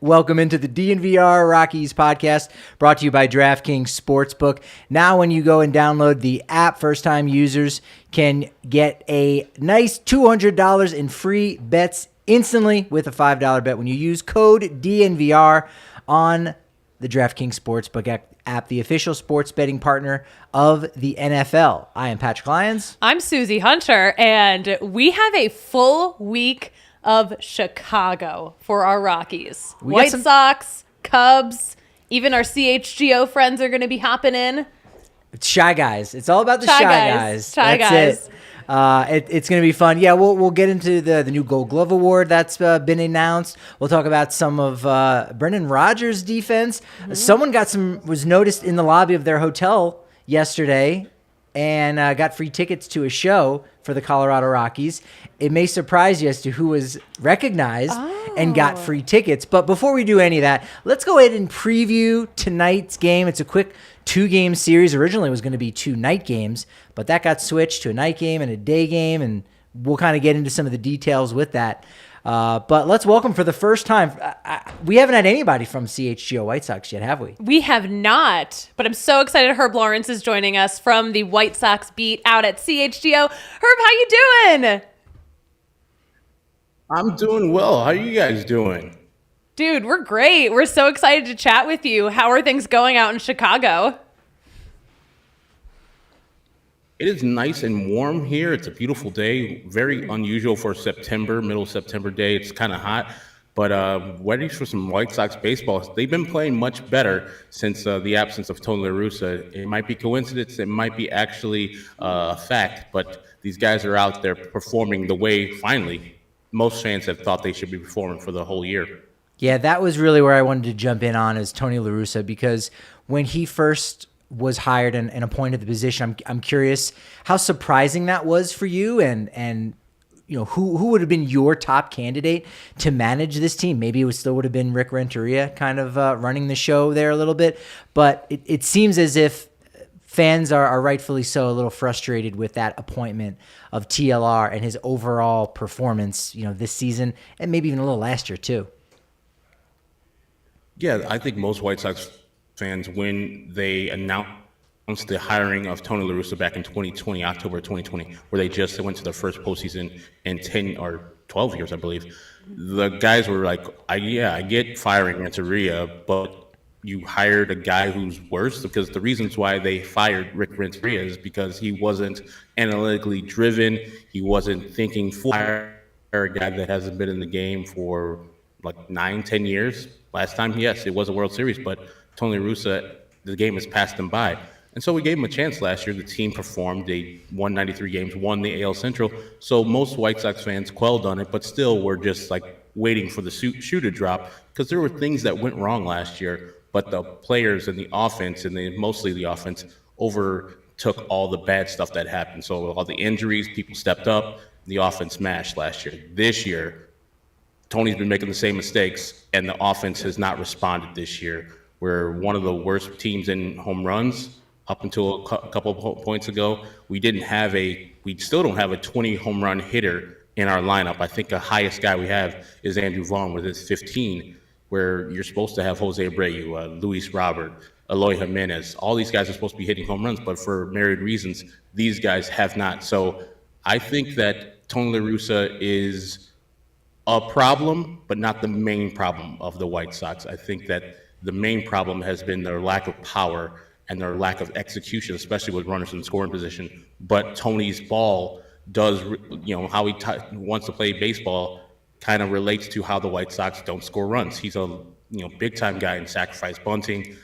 Welcome into the DNVR Rockies podcast, brought to you by DraftKings Sportsbook. Now when you go and download the app, first-time users can get a nice $200 in free bets instantly with a $5 bet when you use code DNVR on the DraftKings Sportsbook app, the official sports betting partner of the NFL. I am Patrick Lyons. I'm Suzie Hunter, and we have a full week of Chicago for our Rockies. White Sox, Cubs, even our CHGO friends are going to be hopping in. It's Shy Guys. It's all about the Shy Guys. Shy Guys. It's going to be fun. Yeah, we'll get into the new Gold Glove Award that's been announced. We'll talk about some of Brendan Rodgers' defense. Mm-hmm. Someone was noticed in the lobby of their hotel yesterday and got free tickets to a show for the Colorado Rockies. It may surprise you as to who was recognized and got free tickets. But before we do any of that, let's go ahead and preview tonight's game. It's a quick 2-game series. Originally it was going to be 2 night games, but that got switched to a night game and a day game, and we'll kind of get into some of the details with that. But let's welcome for the first time. We haven't had anybody from CHGO White Sox yet, have we? We have not, but I'm so excited Herb Lawrence is joining us from the White Sox beat out at CHGO. Herb, how you doing? I'm doing well. How are you guys doing? Dude, we're great. We're so excited to chat with you. How are things going out in Chicago? It is nice and warm here. It's a beautiful day. Very unusual for September, middle September day. It's kind of hot, but ready for some White Sox baseball. They've been playing much better since the absence of Tony La Russa. It might be coincidence. It might be actually a fact, but these guys are out there performing the way, finally, most fans have thought they should be performing for the whole year. Yeah, that was really where I wanted to jump in on, is Tony La Russa, because when he first was hired and appointed the position, I'm curious how surprising that was for you, and you know, who would have been your top candidate to manage this team. Maybe it still would have been Rick Renteria kind of running the show there a little bit, but it seems as if fans are rightfully so a little frustrated with that appointment of TLR and his overall performance, you know, this season and maybe even a little last year too. Yeah, I think most White Sox fans, when they announced the hiring of Tony La Russa back in 2020, October 2020, where they just went to their first postseason in 10 or 12 years, I believe, the guys were like, I get firing Renteria, but you hired a guy who's worse, because the reasons why they fired Rick Renteria is because he wasn't analytically driven. He wasn't thinking for a guy that hasn't been in the game for like 9-10 years. Last time, yes, it was a World Series, but Tony La Russa, the game has passed him by. And so we gave him a chance last year. The team performed. They won 93 games, won the AL Central. So most White Sox fans quelled on it, but still were just like waiting for the shoe to drop, because there were things that went wrong last year. But the players and the offense, and mostly the offense, overtook all the bad stuff that happened. So all the injuries, people stepped up, the offense mashed last year. This year, Tony's been making the same mistakes, and the offense has not responded this year. We're one of the worst teams in home runs. Up until a couple of points ago, we still don't have a 20 home run hitter in our lineup. I think the highest guy we have is Andrew Vaughn with his 15, where you're supposed to have Jose Abreu, Luis Robert, Eloy Jimenez. All these guys are supposed to be hitting home runs, but for myriad reasons, these guys have not. So I think that Tony La Russa is a problem, but not the main problem of the White Sox. I think that the main problem has been their lack of power and their lack of execution, especially with runners in scoring position. But Tony's ball does, how he wants to play baseball kind of relates to how the White Sox don't score runs. He's a big time guy in sacrifice bunting,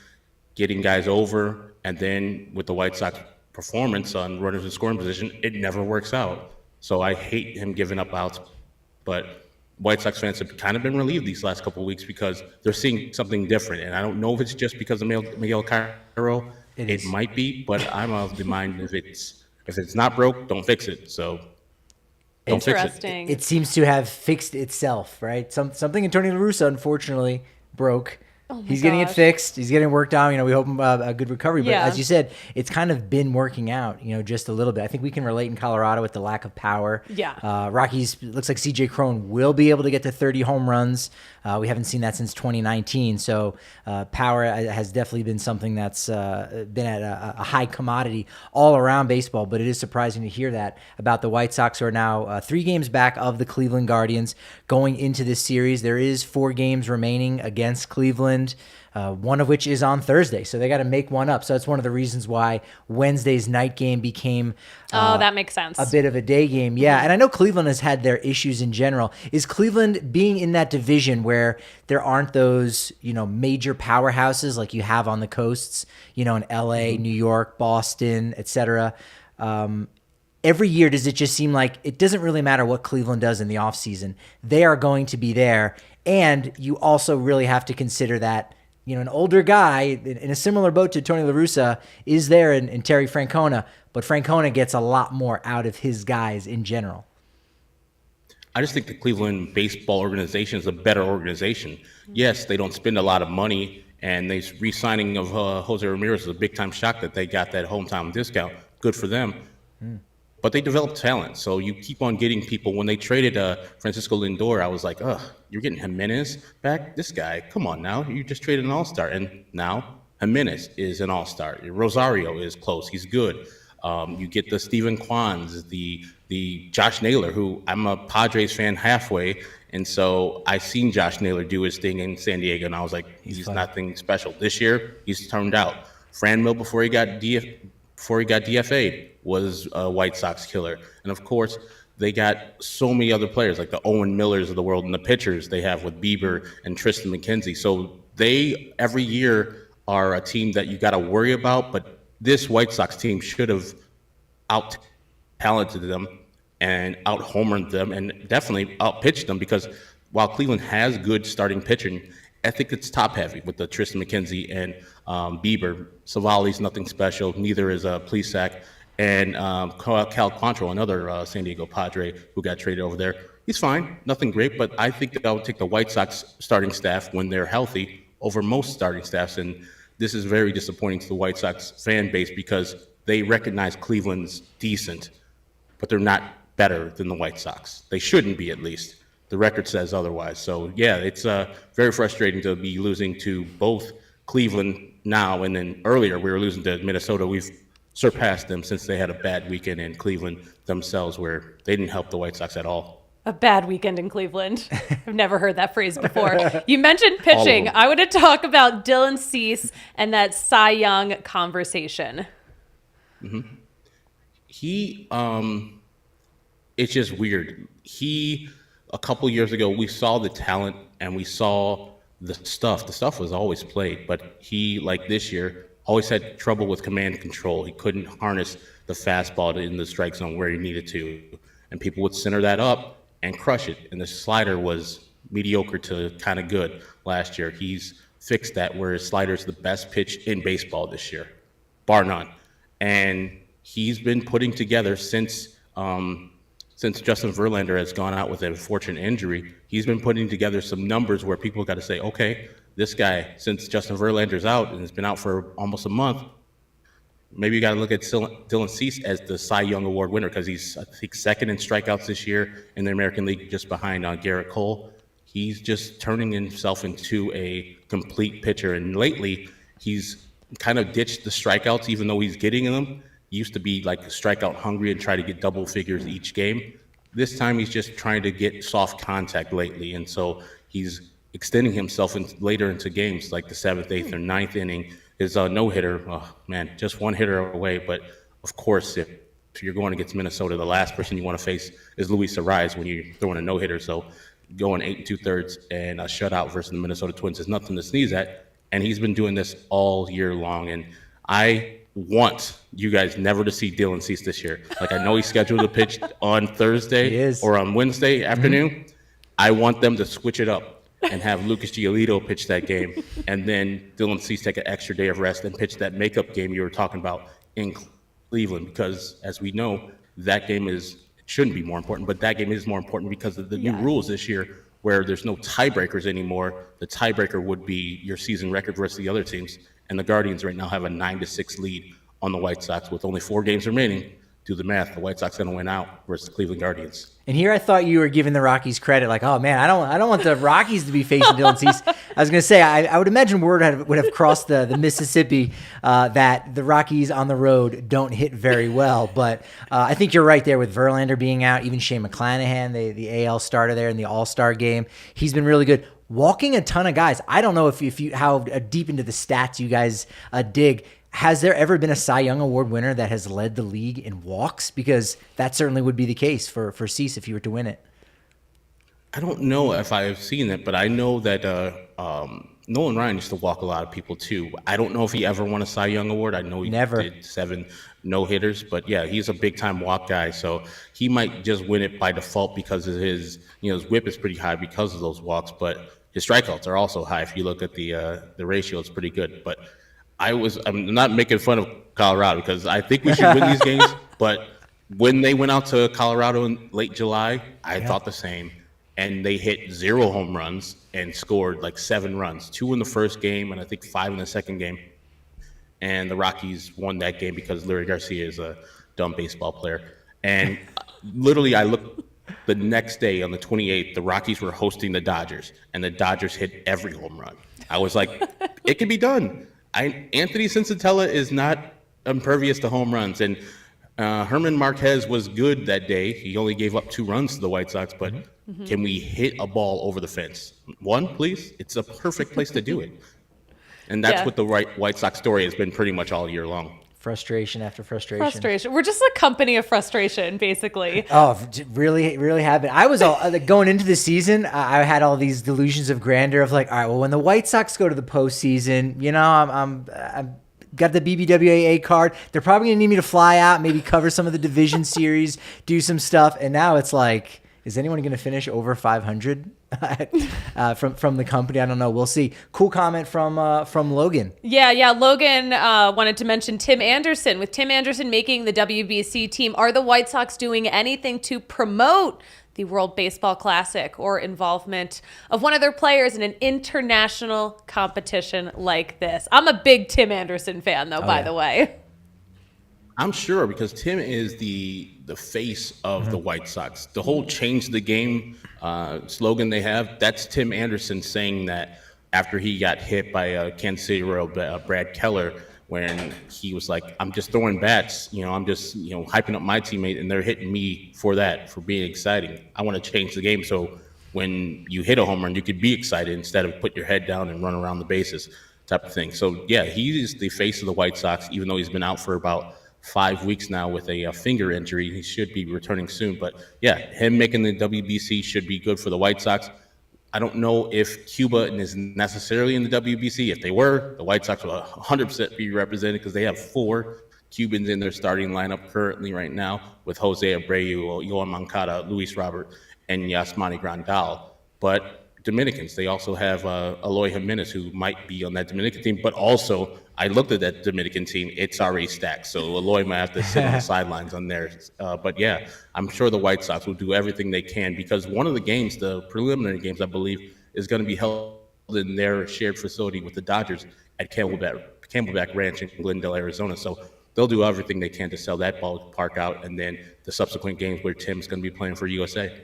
getting guys over, and then with the White Sox performance on runners in scoring position, it never works out. So I hate him giving up outs, but White Sox fans have kind of been relieved these last couple of weeks because they're seeing something different. And I don't know if it's just because of Miguel Cairo. It might be, but I'm of the mind if it's not broke, don't fix it. So don't fix it. It seems to have fixed itself, right? Something in Tony La Russa, unfortunately, broke. He's getting it fixed. He's getting worked out. We hope him a good recovery. But Yeah. as you said, it's kind of been working out, just a little bit. I think we can relate in Colorado with the lack of power. Yeah. Rockies, looks like CJ Cron will be able to get to 30 home runs. We haven't seen that since 2019. So power has definitely been something that's been at a high commodity all around baseball. But it is surprising to hear that about the White Sox, who are now 3 games back of the Cleveland Guardians going into this series. There is 4 games remaining against Cleveland. One of which is on Thursday, so they got to make one up. So that's one of the reasons why Wednesday's night game became that makes sense. A bit of a day game. Yeah, and I know Cleveland has had their issues in general. Is Cleveland being in that division where there aren't those, major powerhouses like you have on the coasts, in LA, New York, Boston, etc. Every year, does it just seem like it doesn't really matter what Cleveland does in the offseason? They are going to be there. And you also really have to consider that, an older guy in a similar boat to Tony La Russa is there in Terry Francona, but Francona gets a lot more out of his guys in general. I just think the Cleveland baseball organization is a better organization. Yes, they don't spend a lot of money, and the re-signing of Jose Ramirez is a big-time shock that they got that hometown discount. Good for them. But they develop talent, so you keep on getting people. When they traded Francisco Lindor, I was like, ugh, you're getting Jimenez back? This guy, come on now. You just traded an all-star, and now Jimenez is an all-star. Rosario is close. He's good. You get the Steven Kwans, the Josh Naylor, who I'm a Padres fan halfway, and so I seen Josh Naylor do his thing in San Diego, and I was like, he's nothing special. This year, he's turned out. Fran Mill, before he got DFA'd, was a White Sox killer. And of course, they got so many other players, like the Owen Millers of the world and the pitchers they have with Bieber and Tristan McKenzie. So they, every year, are a team that you got to worry about. But this White Sox team should have out-talented them and out-homered them and definitely out-pitched them, because while Cleveland has good starting pitching, I think it's top-heavy with the Tristan McKenzie and Bieber. Savali's nothing special. Neither is Plesac. And Cal Quantrill, another San Diego Padre who got traded over there. He's fine, nothing great, but I think that I would take the White Sox starting staff when they're healthy over most starting staffs. And this is very disappointing to the White Sox fan base, because they recognize Cleveland's decent, but they're not better than the White Sox. They shouldn't be, at least. The record says otherwise. So, yeah, it's very frustrating to be losing to both Cleveland now, and then earlier we were losing to Minnesota. We've surpassed them since they had a bad weekend in Cleveland themselves, where they didn't help the White Sox at all. A bad weekend in Cleveland. I've never heard that phrase before. You mentioned pitching. I want to talk about Dylan Cease and that Cy Young conversation. Mm-hmm. It's just weird. A couple years ago, we saw the talent and we saw the stuff. The stuff was always played, but he, like this year, always had trouble with command control. He couldn't harness the fastball in the strike zone where he needed to. And people would center that up and crush it. And the slider was mediocre to kind of good last year. He's fixed that, where his slider is the best pitch in baseball this year, bar none. And he's been putting together since Justin Verlander has gone out with a unfortunate injury, he's been putting together some numbers where people got to say, okay, this guy, since Justin Verlander's out and has been out for almost a month, maybe you got to look at Dylan Cease as the Cy Young Award winner, because he's, I think, second in strikeouts this year in the American League, just behind Garrett Cole. He's just turning himself into a complete pitcher. And lately, he's kind of ditched the strikeouts, even though he's getting them. He used to be like strikeout hungry and try to get double figures each game. This time, he's just trying to get soft contact lately. And so he's extending himself later into games, like the 7th, 8th, or 9th inning. His no-hitter, oh man, just one hitter away. But of course, if you're going against Minnesota, the last person you want to face is Luis Arraez when you're throwing a no-hitter. So going 8 2/3 and a shutout versus the Minnesota Twins is nothing to sneeze at. And he's been doing this all year long. And I want you guys never to see Dylan Cease this year. Like, I know he's scheduled to pitch on Thursday or on Wednesday afternoon. Mm-hmm. I want them to switch it up and have Lucas Giolito pitch that game, and then Dylan Cease take an extra day of rest and pitch that makeup game you were talking about in Cleveland, because as we know, that game shouldn't be more important, but that game is more important because of the new rules this year where there's no tiebreakers anymore. The tiebreaker would be your season record versus the other teams. And the Guardians right now have a 9-6 lead on the White Sox with only 4 games remaining. Do the math. The White Sox going to win out versus the Cleveland Guardians. And here I thought you were giving the Rockies credit, like, oh man, I don't want the Rockies to be facing Dylan Cease. I was going to say, I would imagine word would have crossed the Mississippi that the Rockies on the road don't hit very well. But I think you're right there with Verlander being out, even Shane McClanahan, the AL starter there in the All-Star game. He's been really good. Walking a ton of guys. I don't know if you how deep into the stats you guys dig. Has there ever been a Cy Young Award winner that has led the league in walks? Because that certainly would be the case for Cease if you were to win it. I don't know if I've seen it, but I know that Nolan Ryan used to walk a lot of people too. I don't know if he ever won a Cy Young Award. I know he did 7 no-hitters, but yeah, he's a big-time walk guy, so he might just win it by default because of his whip is pretty high because of those walks, but his strikeouts are also high. If you look at the ratio, it's pretty good, but I'm not making fun of Colorado because I think we should win these games. But when they went out to Colorado in late July, I thought the same. And they hit 0 home runs and scored like 7 runs, 2 in the first game and I think 5 in the second game. And the Rockies won that game because Larry Garcia is a dumb baseball player. And literally I looked the next day on the 28th, the Rockies were hosting the Dodgers and the Dodgers hit every home run. I was like, it can be done. Anthony Sensatella is not impervious to home runs, and Herman Marquez was good that day. He only gave up 2 runs to the White Sox, but can we hit a ball over the fence? 1, please? It's a perfect place to do it. And that's what the White Sox story has been pretty much all year long. Frustration after frustration. We're just a company of frustration, basically. Oh, really, really have been. I was all going into the season. I had all these delusions of grandeur of like, all right, well, when the White Sox go to the postseason, I'm got the BBWAA card. They're probably gonna need me to fly out, maybe cover some of the division series, do some stuff. And now it's like, is anyone going to finish over 500 from the company? I don't know. We'll see. Cool comment from Logan. Yeah. Logan wanted to mention Tim Anderson. With Tim Anderson making the WBC team, are the White Sox doing anything to promote the World Baseball Classic or involvement of one of their players in an international competition like this? I'm a big Tim Anderson fan, though, by the way. I'm sure because Tim is the face of the White Sox. The whole change the game slogan they have, that's Tim Anderson saying that after he got hit by Kansas City Royal Brad Keller when he was like, I'm just throwing bats, I'm just, hyping up my teammate and they're hitting me for being exciting. I want to change the game so when you hit a home run, you could be excited instead of put your head down and run around the bases type of thing. So, yeah, he is the face of the White Sox, even though he's been out for about 5 weeks now with a finger injury. He should be returning soon. But, yeah, him making the WBC should be good for the White Sox. I don't know if Cuba is necessarily in the WBC. If they were, the White Sox would 100% be represented because they have 4 Cubans in their starting lineup currently right now with Jose Abreu, Yohan Moncada, Luis Robert, and Yasmani Grandal. But Dominicans, they also have Eloy Jimenez, who might be on that Dominican team. But also, I looked at that Dominican team. It's already stacked. So Eloy might have to sit on the sidelines on there. But, yeah, I'm sure the White Sox will do everything they can because one of the games, the preliminary games, I believe, is going to be held in their shared facility with the Dodgers at Camelback Ranch in Glendale, Arizona. So they'll do everything they can to sell that ballpark out, and then the subsequent games where Tim's going to be playing for USA.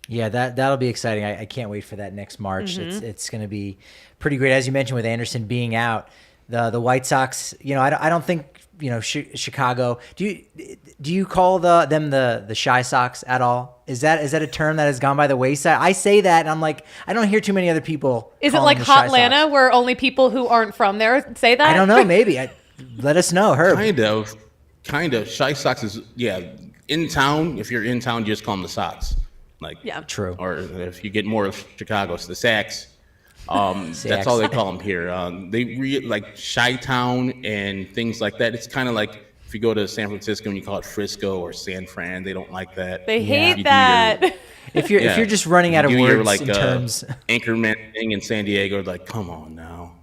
Yeah, that'll be exciting. I can't wait for that next March. It's going to be pretty great. As you mentioned, with Anderson being out, the White Sox, I don't think, Chicago. Do you call them the Shy Sox at all? Is that a term that has gone by the wayside? I say that, and I'm like, I don't hear too many other people. Is it like Hot Atlanta, where only people who aren't from there say that? I don't know. Maybe. Let us know, Herb. Kind of. Shy Sox is, in town. If you're in town, you just call them the Sox. True. Or if you get more of Chicago, it's the Sacks. That's all they call them here. They like Chi-Town and things like that. It's kind of like if you go to San Francisco and you call it Frisco or San Fran, they don't like that. They hate that. If you're just running out of words in terms, Anchorman thing in San Diego, like, come on now.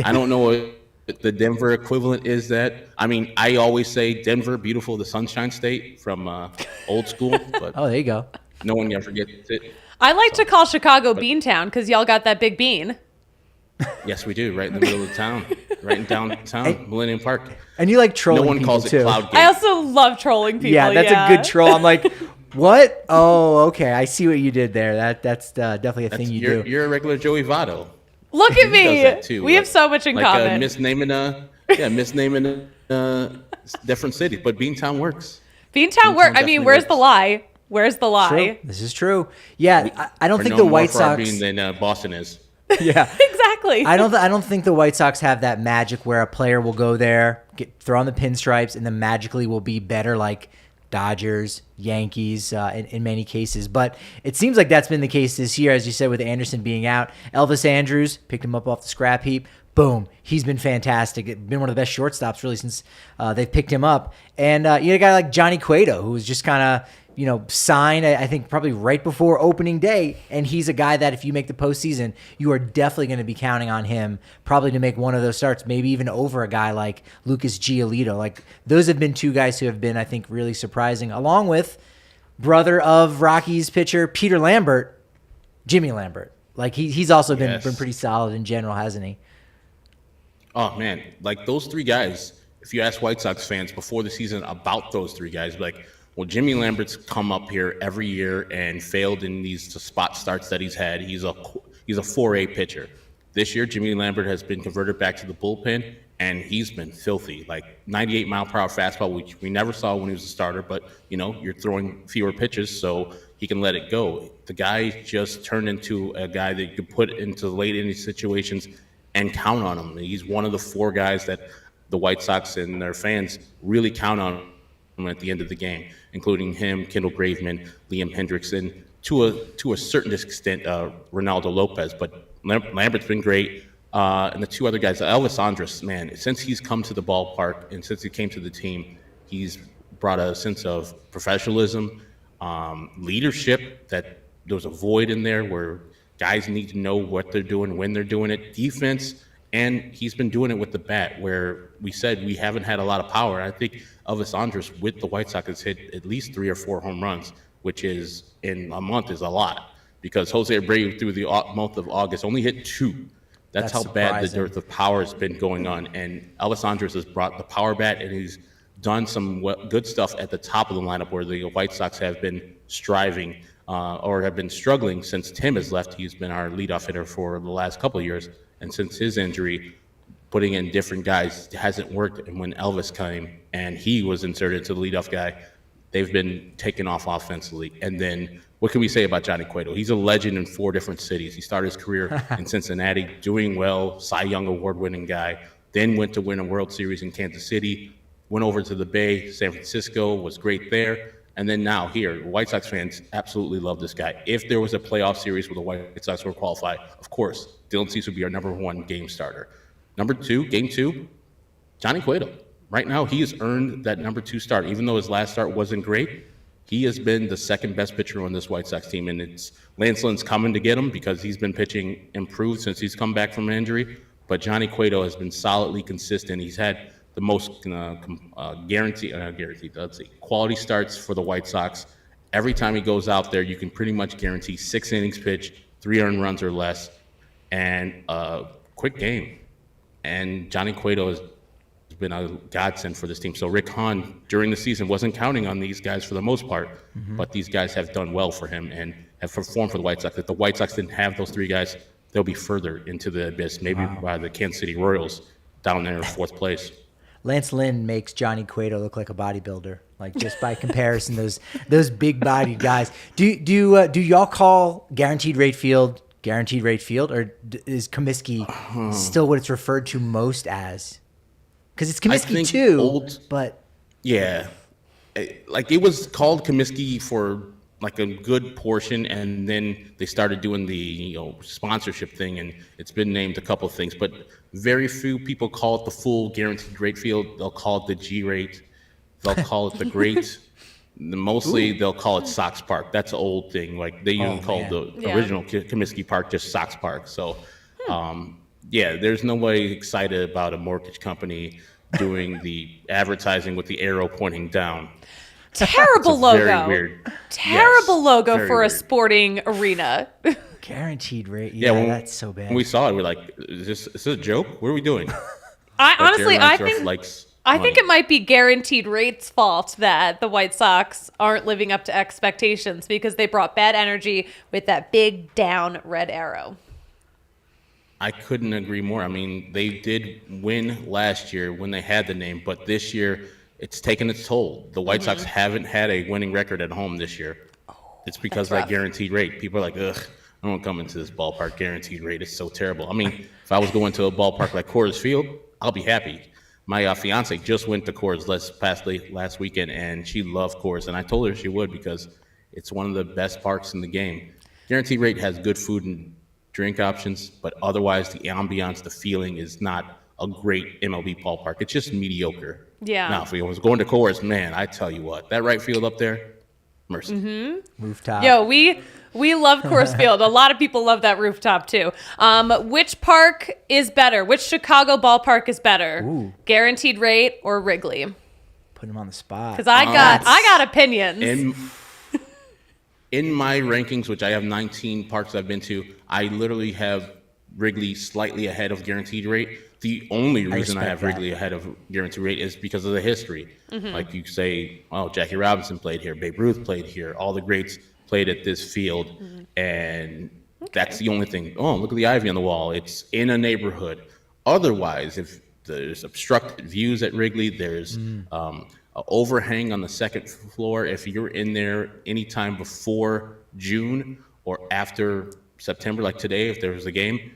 I don't know what the Denver equivalent is. That I mean, I always say Denver, beautiful, the Sunshine State from old school. But oh, there you go. No one ever gets it. I like to call Chicago Beantown because y'all got that big bean. Yes, we do. Right in the middle of town. Right in downtown, Millennium Park. And you like trolling No one people calls it too. Cloud I Gate. also love trolling people. Yeah, that's a good troll. I'm like, what? Oh, okay. I see what you did there. That's definitely a thing you do. You're a regular Joey Votto. Look at He does me. that too. We have so much in common. Misnaming different cities, but Beantown works. Beantown work. I definitely mean, where's works. the lie? Where's the lie? True. This is true. Yeah, I don't We're think known the White more for our Sox. bean than Boston is. Yeah. Exactly. I don't think the White Sox have that magic where a player will go there, throw on the pinstripes, and then magically will be better like Dodgers, Yankees in many cases. But it seems like that's been the case this year, as you said, with Anderson being out. Elvis Andrus picked him up off the scrap heap. Boom. He's been fantastic. Been one of the best shortstops really since they've picked him up. And you had a guy like Johnny Cueto, who was just kind of signed, I think, probably right before opening day. And he's a guy that if you make the postseason, you are definitely going to be counting on him probably to make one of those starts, maybe even over a guy like Lucas Giolito. Like, those have been two guys who have been, I think, really surprising, along with brother of Rockies pitcher Peter Lambert, Jimmy Lambert. Like, he's also been pretty solid in general, hasn't he? Oh, man. Like, those three guys, if you ask White Sox fans before the season about those three guys, like, well, Jimmy Lambert's come up here every year and failed in these spot starts that he's had. He's a 4A pitcher. This year, Jimmy Lambert has been converted back to the bullpen, and he's been filthy. Like 98-mile-per-hour fastball, which we never saw when he was a starter, but, you're throwing fewer pitches, so he can let it go. The guy just turned into a guy that you could put into late inning situations and count on him. He's one of the four guys that the White Sox and their fans really count on at the end of the game, including him, Kendall Graveman, Liam Hendrickson, to a certain extent, Ronaldo Lopez. But Lambert's been great. And the two other guys, Elvis Andrus, man, since he's come to the ballpark and since he came to the team, he's brought a sense of professionalism, leadership, that there was a void in there where guys need to know what they're doing, when they're doing it, defense. And he's been doing it with the bat, where we said we haven't had a lot of power. I think Elvis Andrus with the White Sox has hit at least 3 or 4 home runs, which is in a month is a lot, because Jose Abreu through the month of August only hit 2. That's how bad the dearth of power has been going on. And Elvis Andrus has brought the power bat, and he's done some good stuff at the top of the lineup where the White Sox have been striving or have been struggling since Tim has left. He's been our leadoff hitter for the last couple of years. And since his injury, putting in different guys hasn't worked. And when Elvis came and he was inserted to the leadoff guy, they've been taken off offensively. And then what can we say about Johnny Cueto? He's a legend in 4 different cities. He started his career in Cincinnati, doing well, Cy Young award-winning guy, then went to win a World Series in Kansas City, went over to the Bay, San Francisco, was great there. And then now here, White Sox fans absolutely love this guy. If there was a playoff series where the White Sox were qualified, of course, Dylan Cease would be our number 1 game starter. Number 2, game 2, Johnny Cueto. Right now, he has earned that number 2 start. Even though his last start wasn't great, he has been the second best pitcher on this White Sox team. And it's Lance Lynn's coming to get him because he's been pitching improved since he's come back from an injury. But Johnny Cueto has been solidly consistent. He's had the most quality starts for the White Sox. Every time he goes out there, you can pretty much guarantee 6 innings pitched, 3 earned runs or less, and a quick game. And Johnny Cueto has been a godsend for this team. So Rick Hahn, during the season, wasn't counting on these guys for the most part, but these guys have done well for him and have performed for the White Sox. If the White Sox didn't have those 3 guys, they'll be further into the abyss, maybe by the Kansas City Royals down there in 4th place. Lance Lynn makes Johnny Cueto look like a bodybuilder, like just by comparison. Those big-bodied guys. Do y'all call guaranteed rate field, or is Comiskey still what it's referred to most as? Because it's Comiskey too, but yeah, like it was called Comiskey for like a good portion, and then they started doing the sponsorship thing, and it's been named a couple of things, but very few people call it the full guaranteed rate field. They'll call it the G rate. They'll call it the great. Mostly they'll call it Sox Park. That's an old thing. Like they even called the original Comiskey Park just Sox Park. So there's nobody excited about a mortgage company doing the advertising with the arrow pointing down. Terrible logo. Very weird. Terrible Yes, logo very for a weird. sporting arena. Guaranteed rate. Yeah, Yeah, that's so bad. When we saw it, we're like, is this a joke? What are we doing? Honestly, I Jeremy think likes I money. think it might be Guaranteed Rate's fault that the White Sox aren't living up to expectations because they brought bad energy with that big down red arrow. I couldn't agree more. I mean, they did win last year when they had the name, but this year it's taken its toll. The White Sox haven't had a winning record at home this year. It's because of that's that guaranteed rate. People are like, ugh, I don't come into this ballpark. Guaranteed rate is so terrible. I mean, if I was going to a ballpark like Coors Field, I'll be happy. My fiance just went to Coors last weekend, and she loved Coors, and I told her she would because it's one of the best parks in the game. Guaranteed rate has good food and drink options, but otherwise the ambiance, the feeling is not a great MLB ballpark. It's just mediocre. Yeah. Now, if we was going to Coors, man, I tell you what, that right field up there, mercy. Rooftop. Yo, we love Coors Field. A lot of people love that rooftop too. Which park is better? Which Chicago ballpark is better? Ooh. Guaranteed Rate or Wrigley? Put him on the spot. Because I got opinions. In my rankings, which I have 19 parks I've been to, I literally have Wrigley slightly ahead of Guaranteed Rate. The only reason I respect have that. Wrigley ahead of Guaranteed Rate is because of the history. Like you say, oh, Jackie Robinson played here, Babe Ruth played here, all the greats played at this field, and that's the only thing. Oh, look at the ivy on the wall. It's in a neighborhood. Otherwise, if there's obstructed views at Wrigley, there's an overhang on the second floor. If you're in there anytime before June or after September, like today, if there was a game,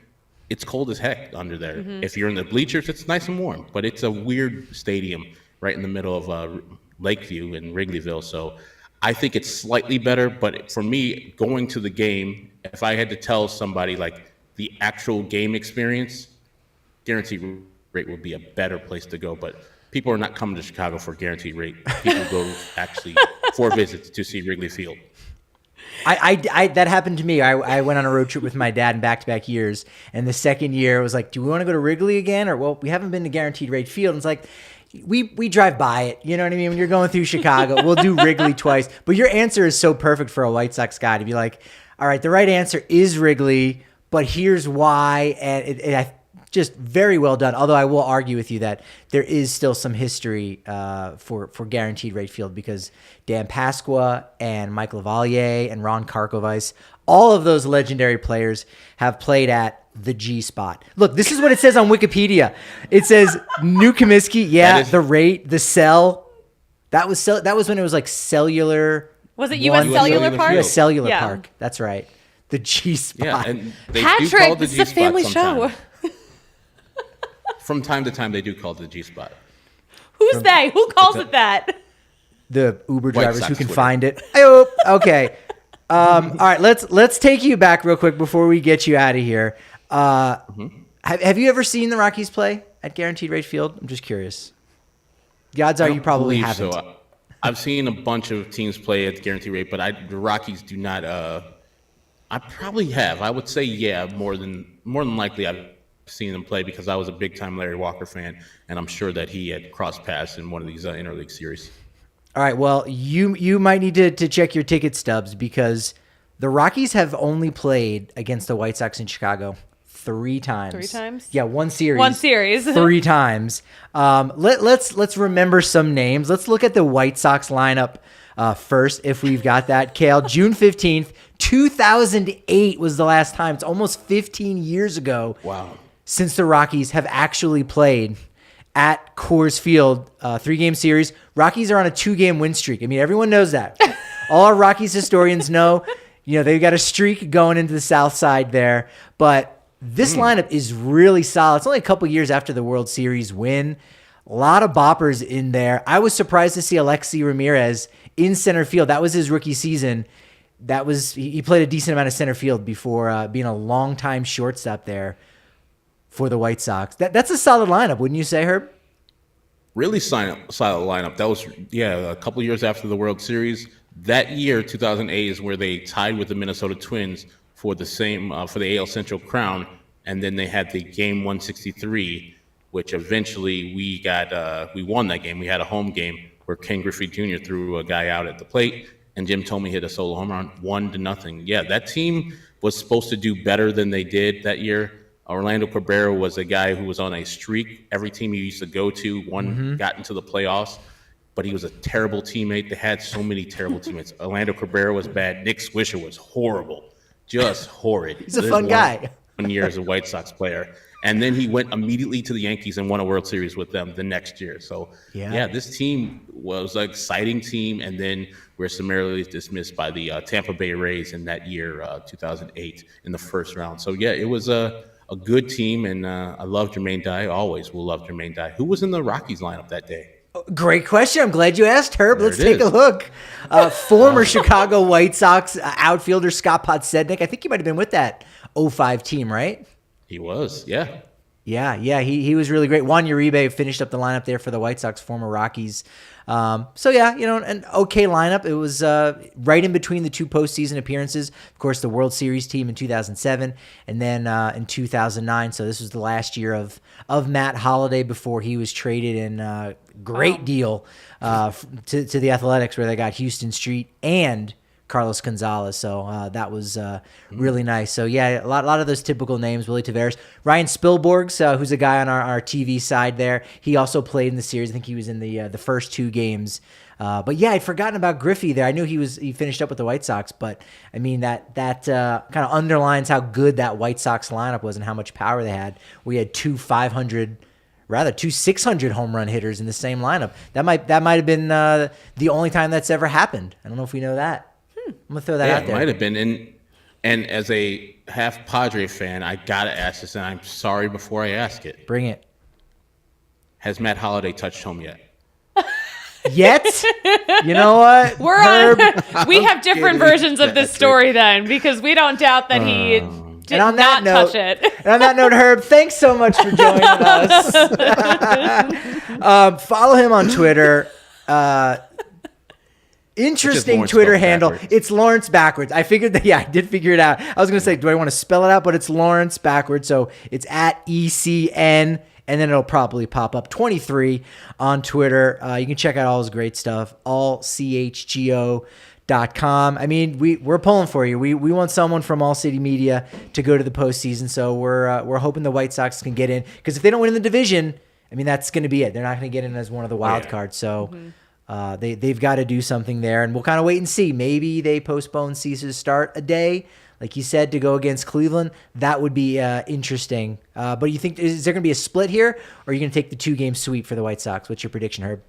it's cold as heck under there. If you're in the bleachers, it's nice and warm, but it's a weird stadium right in the middle of Lakeview in Wrigleyville. So I think it's slightly better, but for me, going to the game, if I had to tell somebody like the actual game experience, Guaranteed Rate would be a better place to go. But people are not coming to Chicago for Guaranteed Rate. People go actually for visits to see Wrigley Field. I that happened to me. I went on a road trip with my dad in back-to-back years, and the second year it was like, do we want to go to Wrigley again? Or, well, we haven't been to Guaranteed Rate Field. And it's like, we drive by it. You know what I mean? When you're going through Chicago, we'll do Wrigley twice. But your answer is so perfect for a White Sox guy to be like, all right, the right answer is Wrigley, but here's why. And I just very well done. Although I will argue with you that there is still some history for Guaranteed Rate Field because Dan Pasqua and Mike LaValliere and Ron Karkovice, all of those legendary players have played at the G spot. Look, this is what it says on Wikipedia. It says New Comiskey, the rate, the cell. That was when it was like cellular. Was it U.S. Cellular Park? U.S. Cellular Yeah. Park. That's right. The G spot. Yeah, and they do Patrick, call it the this is a G-spot family show. sometimes. From time to time, they do call it the G-spot. Who's they? Who calls it that? The Uber White drivers Sox who can Twitter. find it. Oh, okay. All right, let's take you back real quick before we get you out of here. Have you ever seen the Rockies play at Guaranteed Rate Field? I'm just curious. The odds are you probably believe haven't. so. I've seen a bunch of teams play at Guaranteed Rate, but the Rockies do not. I probably have. I would say more than likely I've seen them play because I was a big time Larry Walker fan, and I'm sure that he had crossed paths in one of these interleague series. All right, well, you might need to check your ticket stubs because the Rockies have only played against the White Sox in Chicago 3 times. 3 times? Yeah, one series. 3 times. Let's remember some names. Let's look at the White Sox lineup first, if we've got that. Kale, June 15th, 2008 was the last time. It's almost 15 years ago. Wow. Since the Rockies have actually played at Coors Field, 3-game series. Rockies are on a 2-game win streak. I mean, everyone knows that. All our Rockies historians know, they've got a streak going into the South Side there. But this lineup is really solid. It's only a couple years after the World Series win. A lot of boppers in there. I was surprised to see Alexi Ramirez in center field. That was his rookie season. He played a decent amount of center field before being a long-time shortstop there for the White Sox. That's a solid lineup, wouldn't you say, Herb? Really solid lineup. That was, a couple years after the World Series. That year, 2008, is where they tied with the Minnesota Twins for the for the AL Central crown, and then they had the game 163, which eventually we won that game. We had a home game where Ken Griffey Jr. threw a guy out at the plate, and Jim Thome hit a solo home run, 1-0. Yeah, that team was supposed to do better than they did that year. Orlando Cabrera was a guy who was on a streak. Every team he used to go to, got into the playoffs, but he was a terrible teammate. They had so many terrible teammates. Orlando Cabrera was bad. Nick Swisher was horrible, just horrid. He's a fun guy. 1 year as a White Sox player. And then he went immediately to the Yankees and won a World Series with them the next year. So, yeah this team was an exciting team. And then we're summarily dismissed by the Tampa Bay Rays in that year, 2008, in the first round. So, yeah, it was a good team. And I love Jermaine Dye. Always will love Jermaine Dye. Who was in the Rockies lineup that day? Great question. I'm glad you asked, Herb. Let's take a look. Former Chicago White Sox outfielder Scott Podsednik. I think he might have been with that 05 team, right? He was, yeah. Yeah. He was really great. Juan Uribe finished up the lineup there for the White Sox, former Rockies. So, yeah, an okay lineup. It was right in between the two postseason appearances. Of course, the World Series team in 2007 and then in 2009. So this was the last year of Matt Holliday before he was traded in a great deal to the Athletics, where they got Houston Street and Carlos Gonzalez. So that was really nice. So, yeah, a lot of those typical names, Willie Taveras. Ryan Spilborghs, who's a guy on our TV side there. He also played in the series. I think he was in the first two games. But, yeah, I'd forgotten about Griffey there. I knew he finished up with the White Sox, but, I mean, that kind of underlines how good that White Sox lineup was and how much power they had. We had two 600 home run hitters in the same lineup. That might have been the only time that's ever happened. I don't know if we know that. I'm going to throw that out there. It might have been. And as a half Padre fan, I got to ask this, and I'm sorry before I ask it. Bring it. Has Matt Holliday touched home yet? Yet? You know what? We have different versions of this story then, because we don't doubt that he did not touch it. And on that note, Herb, thanks so much for joining us. Follow him on Twitter. Interesting Twitter handle. Backwards. It's Lawrence backwards. I figured that. Yeah, I did figure it out. I was going to say, do I want to spell it out? But it's Lawrence backwards. So it's at ECN, and then it'll probably pop up 23 on Twitter. You can check out all his great stuff, allchgo.com. I mean, we're pulling for you. We want someone from All City Media to go to the postseason. So we're hoping the White Sox can get in, because if they don't win in the division, I mean, that's going to be it. They're not going to get in as one of the wild cards. So. They've got to do something there, and we'll kind of wait and see. Maybe they postpone Cease's start a day, like you said, to go against Cleveland. That would be interesting. But you think, is there going to be a split here, or are you going to take the 2-game sweep for the White Sox? What's your prediction, Herb?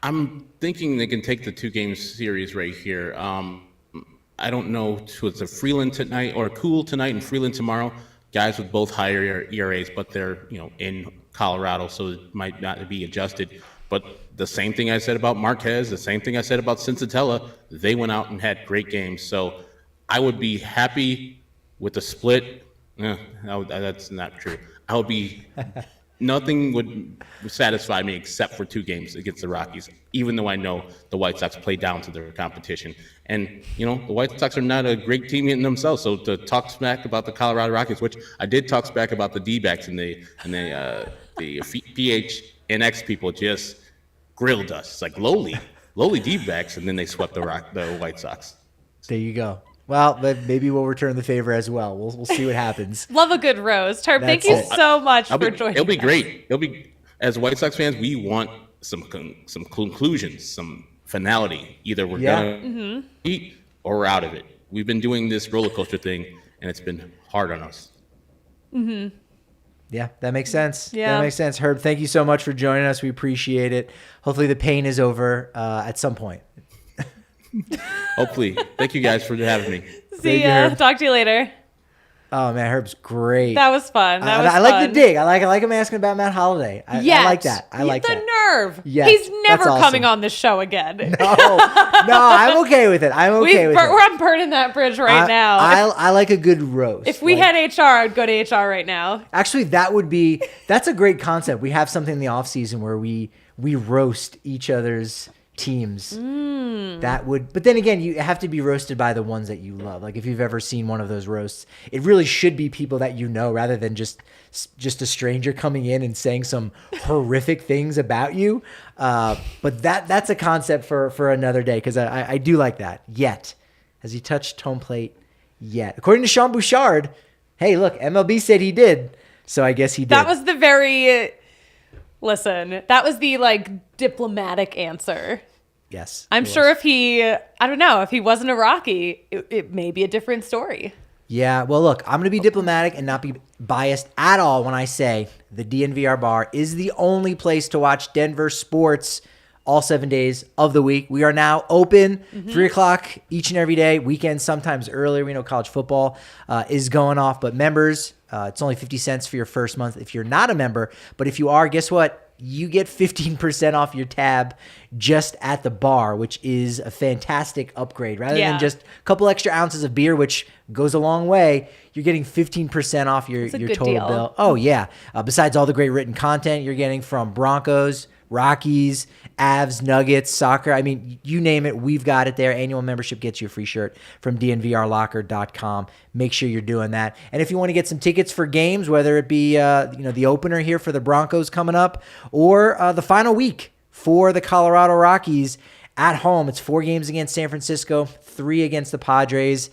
I'm thinking they can take the 2-game series right here. I don't know. So it's a Freeland tonight or Cool tonight and Freeland tomorrow. Guys with both higher ERAs, but they're in Colorado, so it might not be adjusted. But the same thing I said about Marquez, the same thing I said about Cincinnati, they went out and had great games. So I would be happy with the split. That's not true. I would be nothing would satisfy me except for 2 games against the Rockies, even though I know the White Sox play down to their competition. And, the White Sox are not a great team in themselves. So to talk smack about the Colorado Rockies, which I did talk smack about the D-backs and the PHNX people just grilled us. It's like lowly D-backs, and then they swept the White Sox. There you go. Well, but maybe we'll return the favor as well. We'll see what happens. Love a good roast. Herb, thank you so much for joining us. It'll be great. As White Sox fans, we want some conclusions, some finality. Either we're gonna eat or we're out of it. We've been doing this roller coaster thing, and it's been hard on us. Mm-hmm. Yeah, that makes sense. Yeah. That makes sense. Herb, thank you so much for joining us. We appreciate it. Hopefully the pain is over at some point. Hopefully. Thank you guys for having me. See ya. Talk to you later. Oh, man, Herb's great. That was fun. I like the dig. I like him asking about Matt Holliday. I like that. I like that. The nerve. Yes, he's never awesome. coming on this show again. No, I'm okay with it. We're burning that bridge now. I like a good roast. If we had HR, I'd go to HR right now. Actually, that's a great concept. We have something in the off season where we roast each other's teams. That would, but then again, you have to be roasted by the ones that you love. Like if you've ever seen one of those roasts, it really should be people that you know rather than just a stranger coming in and saying some horrific things about you. But that's a concept for another day, because I do like that. Yet, has he touched home plate yet? According to Sean Bouchard, hey, look, MLB said he did, so I guess he did. That was the very... Listen, that was the diplomatic answer. Yes. I'm sure if he wasn't a Rocky, it may be a different story. Yeah, well, look, I'm going to be diplomatic and not be biased at all when I say the DNVR Bar is the only place to watch Denver sports all 7 days of the week. We are now open 3 o'clock each and every day, weekends sometimes earlier. We know college football is going off, but members, it's only 50 cents for your first month if you're not a member. But if you are, guess what? You get 15% off your tab just at the bar, which is a fantastic upgrade. Rather than just a couple extra ounces of beer, which goes a long way, you're getting 15% off your total deal. bill. Oh, yeah. Besides all the great written content you're getting from Broncos, Rockies, Avs, Nuggets, soccer. I mean, you name it, we've got it there. Annual membership gets you a free shirt from DNVRlocker.com. Make sure you're doing that. And if you want to get some tickets for games, whether it be the opener here for the Broncos coming up or the final week for the Colorado Rockies at home, it's 4 games against San Francisco, 3 against the Padres.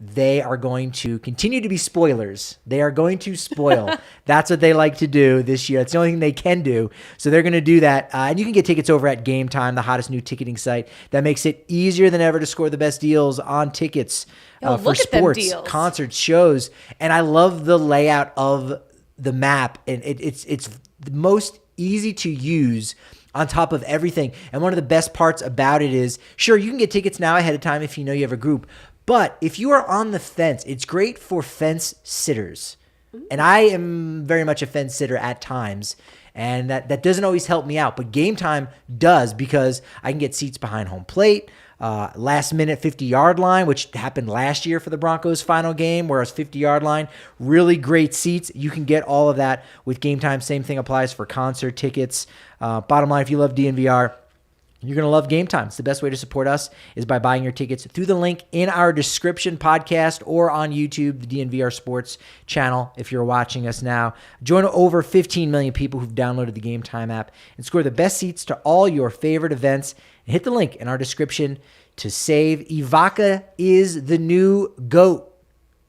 They are going to continue to be spoilers. They are going to spoil. That's what they like to do this year. That's the only thing they can do. So they're going to do that. And you can get tickets over at Gametime, the hottest new ticketing site that makes it easier than ever to score the best deals on tickets for sports, concerts, shows. And I love the layout of the map. And it's the most easy to use on top of everything. And one of the best parts about it is, sure, you can get tickets now ahead of time if you know you have a group. But if you are on the fence, it's great for fence sitters. And I am very much a fence sitter at times. And that doesn't always help me out. But Gametime does, because I can get seats behind home plate, last minute 50-yard line, which happened last year for the Broncos' final game, whereas 50-yard line, really great seats. You can get all of that with Gametime. Same thing applies for concert tickets. Bottom line, if you love DNVR, you're going to love Gametime. It's the best way to support us is by buying your tickets through the link in our description podcast or on YouTube, the DNVR Sports channel, if you're watching us now. Join over 15 million people who've downloaded the Gametime app and score the best seats to all your favorite events. And hit the link in our description to save. Ivanka is the new GOAT,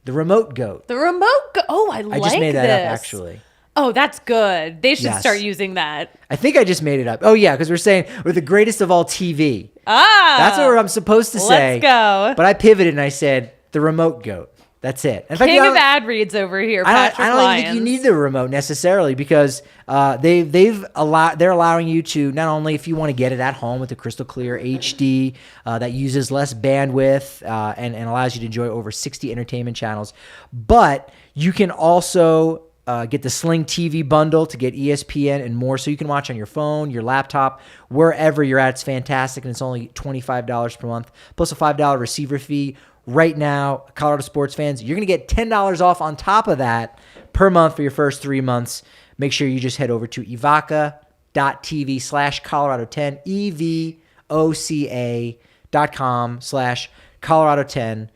the remote GOAT. The remote GOAT. Oh, I like this. I just made that up, actually. Oh, that's good. They should start using that. I think I just made it up. Oh, yeah, because we're saying we're the greatest of all TV. That's what I'm supposed to say. Let's go. But I pivoted and I said the remote GOAT. That's it. In fact, King of ad reads over here, Patrick I don't Lyons. think you need the remote necessarily, because they're allowing you to, not only if you want to get it at home with the crystal clear HD that uses less bandwidth and allows you to enjoy over 60 entertainment channels, but you can also get the Sling TV bundle to get ESPN and more, so you can watch on your phone, your laptop, wherever you're at. It's fantastic, and it's only $25 per month, plus a $5 receiver fee. Right now, Colorado sports fans, you're going to get $10 off on top of that per month for your first 3 months. Make sure you just head over to evoca.tv/Colorado10, evoca.com/Colorado10.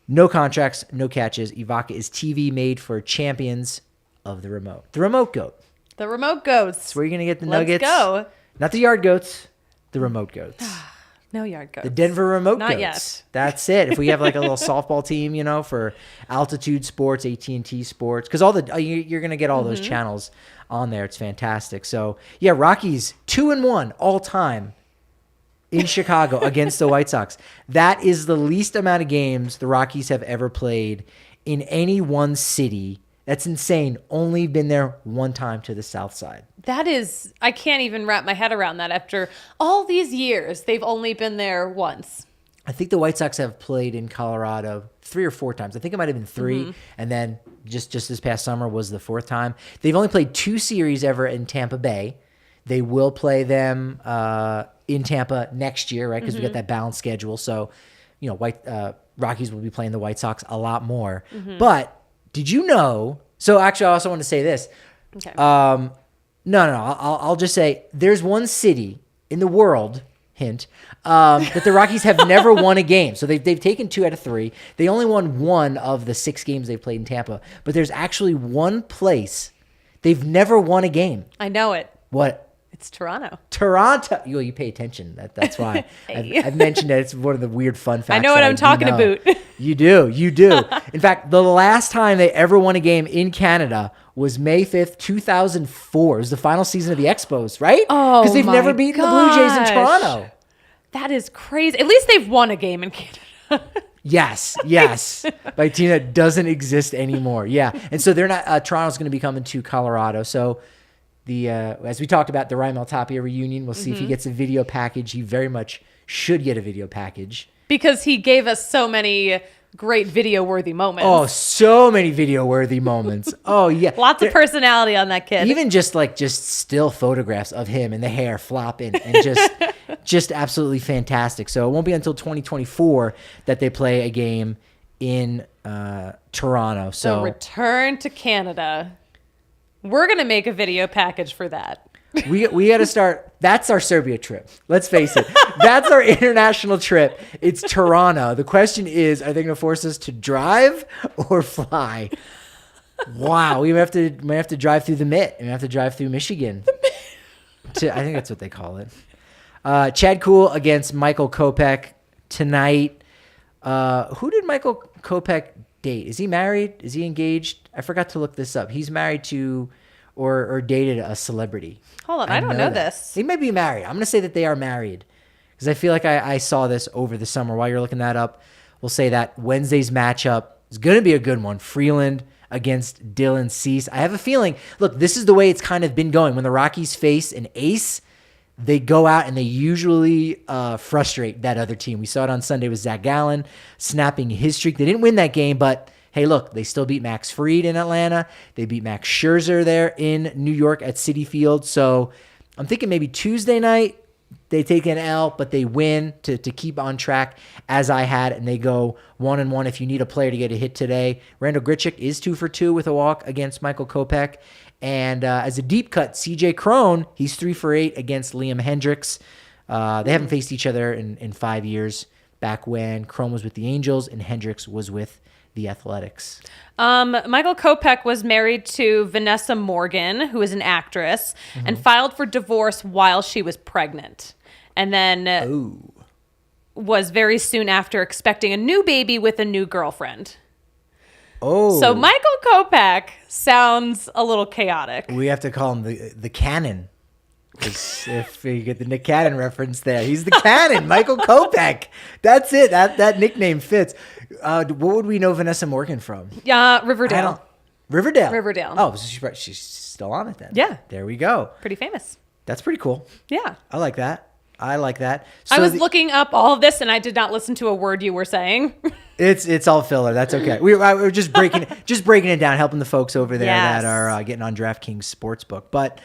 No contracts, no catches. Evoca is TV made for champions of the remote. The remote GOAT. The remote goats. That's where you're going to get the nuggets. Let's go. Not the yard goats, the remote goats. No yard goats. The Denver remote Not goats. yet. That's it. If we have like a little softball team, for Altitude Sports, AT&T Sports, because you're going to get all those channels on there. It's fantastic. So, yeah, Rockies 2-1 all time in Chicago against the White Sox. That is the least amount of games the Rockies have ever played in any one city. That's insane. Only been there one time to the south side. That is, I can't even wrap my head around that. After all these years, they've only been there once. I think the White Sox have played in Colorado 3 or 4 times. I think it might have been 3, and then just this past summer was the 4th time. They've only played 2 series ever in Tampa Bay. They will play them in Tampa next year, right? Because we got that balanced schedule. So, Rockies will be playing the White Sox a lot more. But did you know? So actually, I also want to say this. Okay. No. I'll just say there's one city in the world hint, that the Rockies have never won a game. So they've taken 2 out of 3. They only won 1 of the 6 games they've played in Tampa. But there's actually one place they've never won a game. I know it. What? It's Toronto. Toronto. You pay attention. That's why. Hey. I've mentioned it. It's one of the weird fun facts. I know what I'm talking about. You do. In fact, the last time they ever won a game in Canada was May 5th, 2004. It was the final season of the Expos, right? Oh, because they've never beaten the Blue Jays in Toronto. That is crazy. At least they've won a game in Canada. Yes. By a team that doesn't exist anymore. Yeah. And so they're not, Toronto's going to be coming to Colorado. So as we talked about the Raimel Tapia reunion, we'll see if he gets a video package. He very much should get a video package. Because he gave us so many great video-worthy moments. Oh, so many video-worthy moments. Oh, yeah. Lots of personality on that kid. Even just still photographs of him and the hair flopping and just absolutely fantastic. So it won't be until 2024 that they play a game in Toronto. So the return to Canada. We're going to make a video package for that. We got to start. That's our Serbia trip. Let's face it. That's our international trip. It's Toronto. The question is, are they going to force us to drive or fly? Wow. We might have to drive through the Mitt. We have to drive through Michigan. I think that's what they call it. Chad Kuhl against Michael Kopech tonight. Who did Michael Kopech date? Is he married? Is he engaged? I forgot to look this up. He's married to or dated a celebrity. Hold on, I don't know this. They may be married. I'm going to say that they are married because I feel like I saw this over the summer. While you're looking that up, we'll say that Wednesday's matchup is going to be a good one. Freeland against Dylan Cease. I have a feeling, look, this is the way it's kind of been going. When the Rockies face an ace, they go out and they usually frustrate that other team. We saw it on Sunday with Zach Gallen snapping his streak. They didn't win that game, but hey, look, they still beat Max Fried in Atlanta. They beat Max Scherzer there in New York at Citi Field. So I'm thinking maybe Tuesday night they take an L, but they win to keep on track as I had, and they go 1-1 if you need a player to get a hit today. Randall Grichuk is 2 for 2 with a walk against Michael Kopech. And as a deep cut, CJ Cron, he's 3 for 8 against Liam Hendricks. They haven't faced each other in 5 years, back when Cron was with the Angels and Hendricks was with the Athletics. Michael Kopech was married to Vanessa Morgan, who is an actress, and filed for divorce while she was pregnant. And then was very soon after expecting a new baby with a new girlfriend. Oh. So Michael Kopech sounds a little chaotic. We have to call him the Cannon. Because if you get the Nick Cannon reference there, he's the Cannon, Michael Kopech. That's it. That nickname fits. What would we know Vanessa Morgan from? Riverdale. Riverdale. Oh, so she's still on it then. Yeah. There we go. Pretty famous. That's pretty cool. Yeah. I like that. So I was looking up all of this and I did not listen to a word you were saying. It's all filler. That's okay. We're just breaking it down, helping the folks over there that are getting on DraftKings Sportsbook. But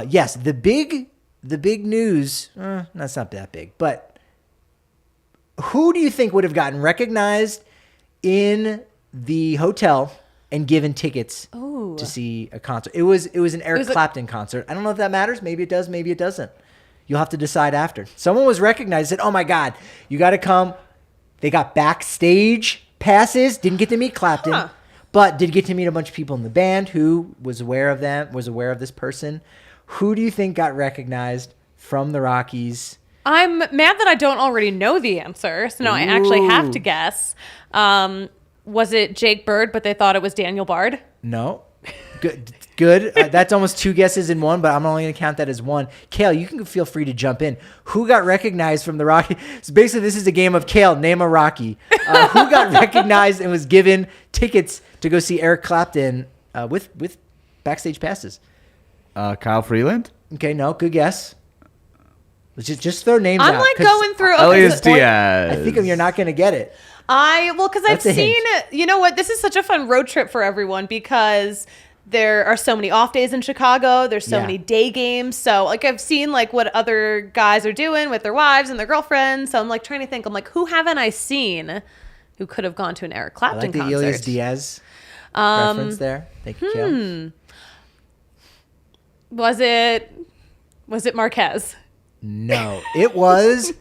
yes, the big news. That's not that big, but who do you think would have gotten recognized in the hotel and given tickets to see a concert? It was an Eric Clapton concert. I don't know if that matters. Maybe it does. Maybe it doesn't. You'll have to decide after. Someone was recognized, said, oh my God, you got to come. They got backstage passes, didn't get to meet Clapton, but did get to meet a bunch of people in the band who was aware of this person. Who do you think got recognized from the Rockies? I'm mad that I don't already know the answer, so now I actually have to guess. Was it Jake Bird, but they thought it was Daniel Bard? No. Good. That's almost 2 guesses in one, but I'm only going to count that as one. Kale, you can feel free to jump in. Who got recognized from the Rockies? So basically, this is a game of Kale, name a Rocky. Who got recognized and was given tickets to go see Eric Clapton with backstage passes? Kyle Freeland? Okay, no, good guess. Let's just throw names out. I'm like going through. Elias Diaz. I think you're not going to get it. Because I've seen, you know what? This is such a fun road trip for everyone because there are so many off days in Chicago. There's so many day games. So like I've seen like what other guys are doing with their wives and their girlfriends. So I'm like trying to think. I'm like, who haven't I seen who could have gone to an Eric Clapton concert? I like the Elias Diaz reference there. Thank you, Kale. Was it Marquez? No, it was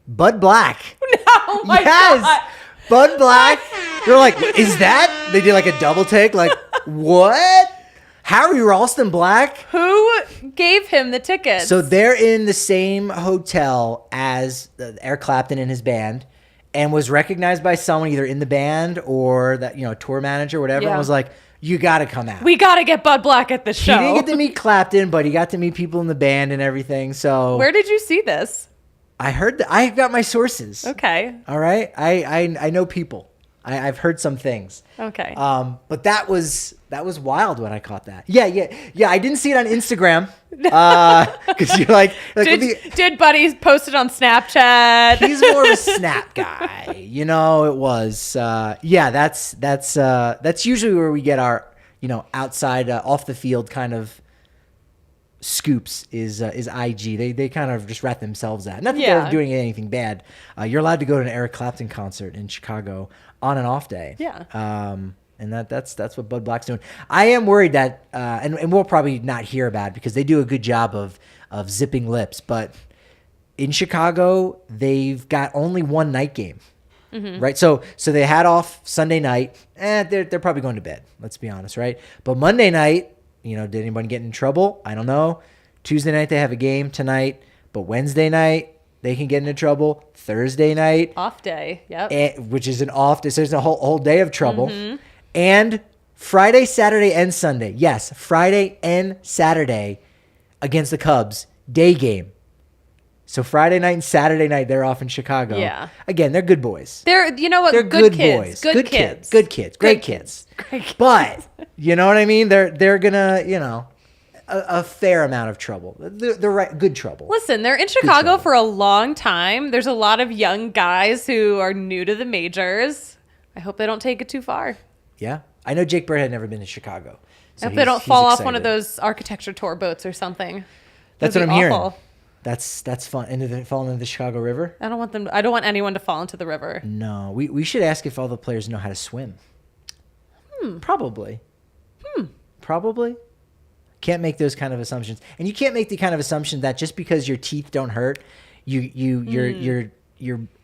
Bud Black. Oh my God. Bud Black. They're like, is that? They did like a double take. Like, what? Harry Ralston Black? Who gave him the tickets? So they're in the same hotel as Eric Clapton and his band, and was recognized by someone either in the band or that, tour manager, whatever, and was like, you got to come out. We got to get Bud Black at the show. He didn't get to meet Clapton, but he got to meet people in the band and everything. So where did you see this? I heard that. I got my sources. Okay. All right. I know people. I've heard some things. Okay. But that was wild when I caught that. Yeah. I didn't see it on Instagram. Because you're like did Buddy post it on Snapchat? He's more of a Snap guy. It was. That's usually where we get our, outside off the field kind of scoops is IG. They kind of just rat themselves out. Not that they're doing anything bad. You're allowed to go to an Eric Clapton concert in Chicago on an off day. Yeah. And that's what Bud Black's doing. I am worried that, and we'll probably not hear about it because they do a good job of zipping lips. But in Chicago, they've got only one night game, right? So they had off Sunday night. They're probably going to bed. Let's be honest, right? But Monday night, did anybody get in trouble? I don't know. Tuesday night they have a game tonight, but Wednesday night they can get into trouble. Thursday night, off day. Yep. Which is an off day. So there's a whole day of trouble. And Friday, Saturday, and Sunday. Yes, Friday and Saturday against the Cubs, day game. So Friday night and Saturday night, they're off in Chicago. Yeah. Again, they're good boys. They're, you know what? They're good kids. boys. Good kids. Good kids. Great kids. But, you know what I mean? They're going to, a fair amount of trouble. The right, good trouble. Listen, they're in Chicago for a long time. There's a lot of young guys who are new to the majors. I hope they don't take it too far. Yeah. I know Jake Bird had never been to Chicago. So I hope they don't fall off one of excited. those architecture tour boats or something. That's That'd what I'm be hearing. awful. That's fun. And falling into the Chicago River? I don't want anyone to fall into the river. No. We should ask if all the players know how to swim. Probably. Probably. Can't make those kind of assumptions. And you can't make the kind of assumption that just because your teeth don't hurt, your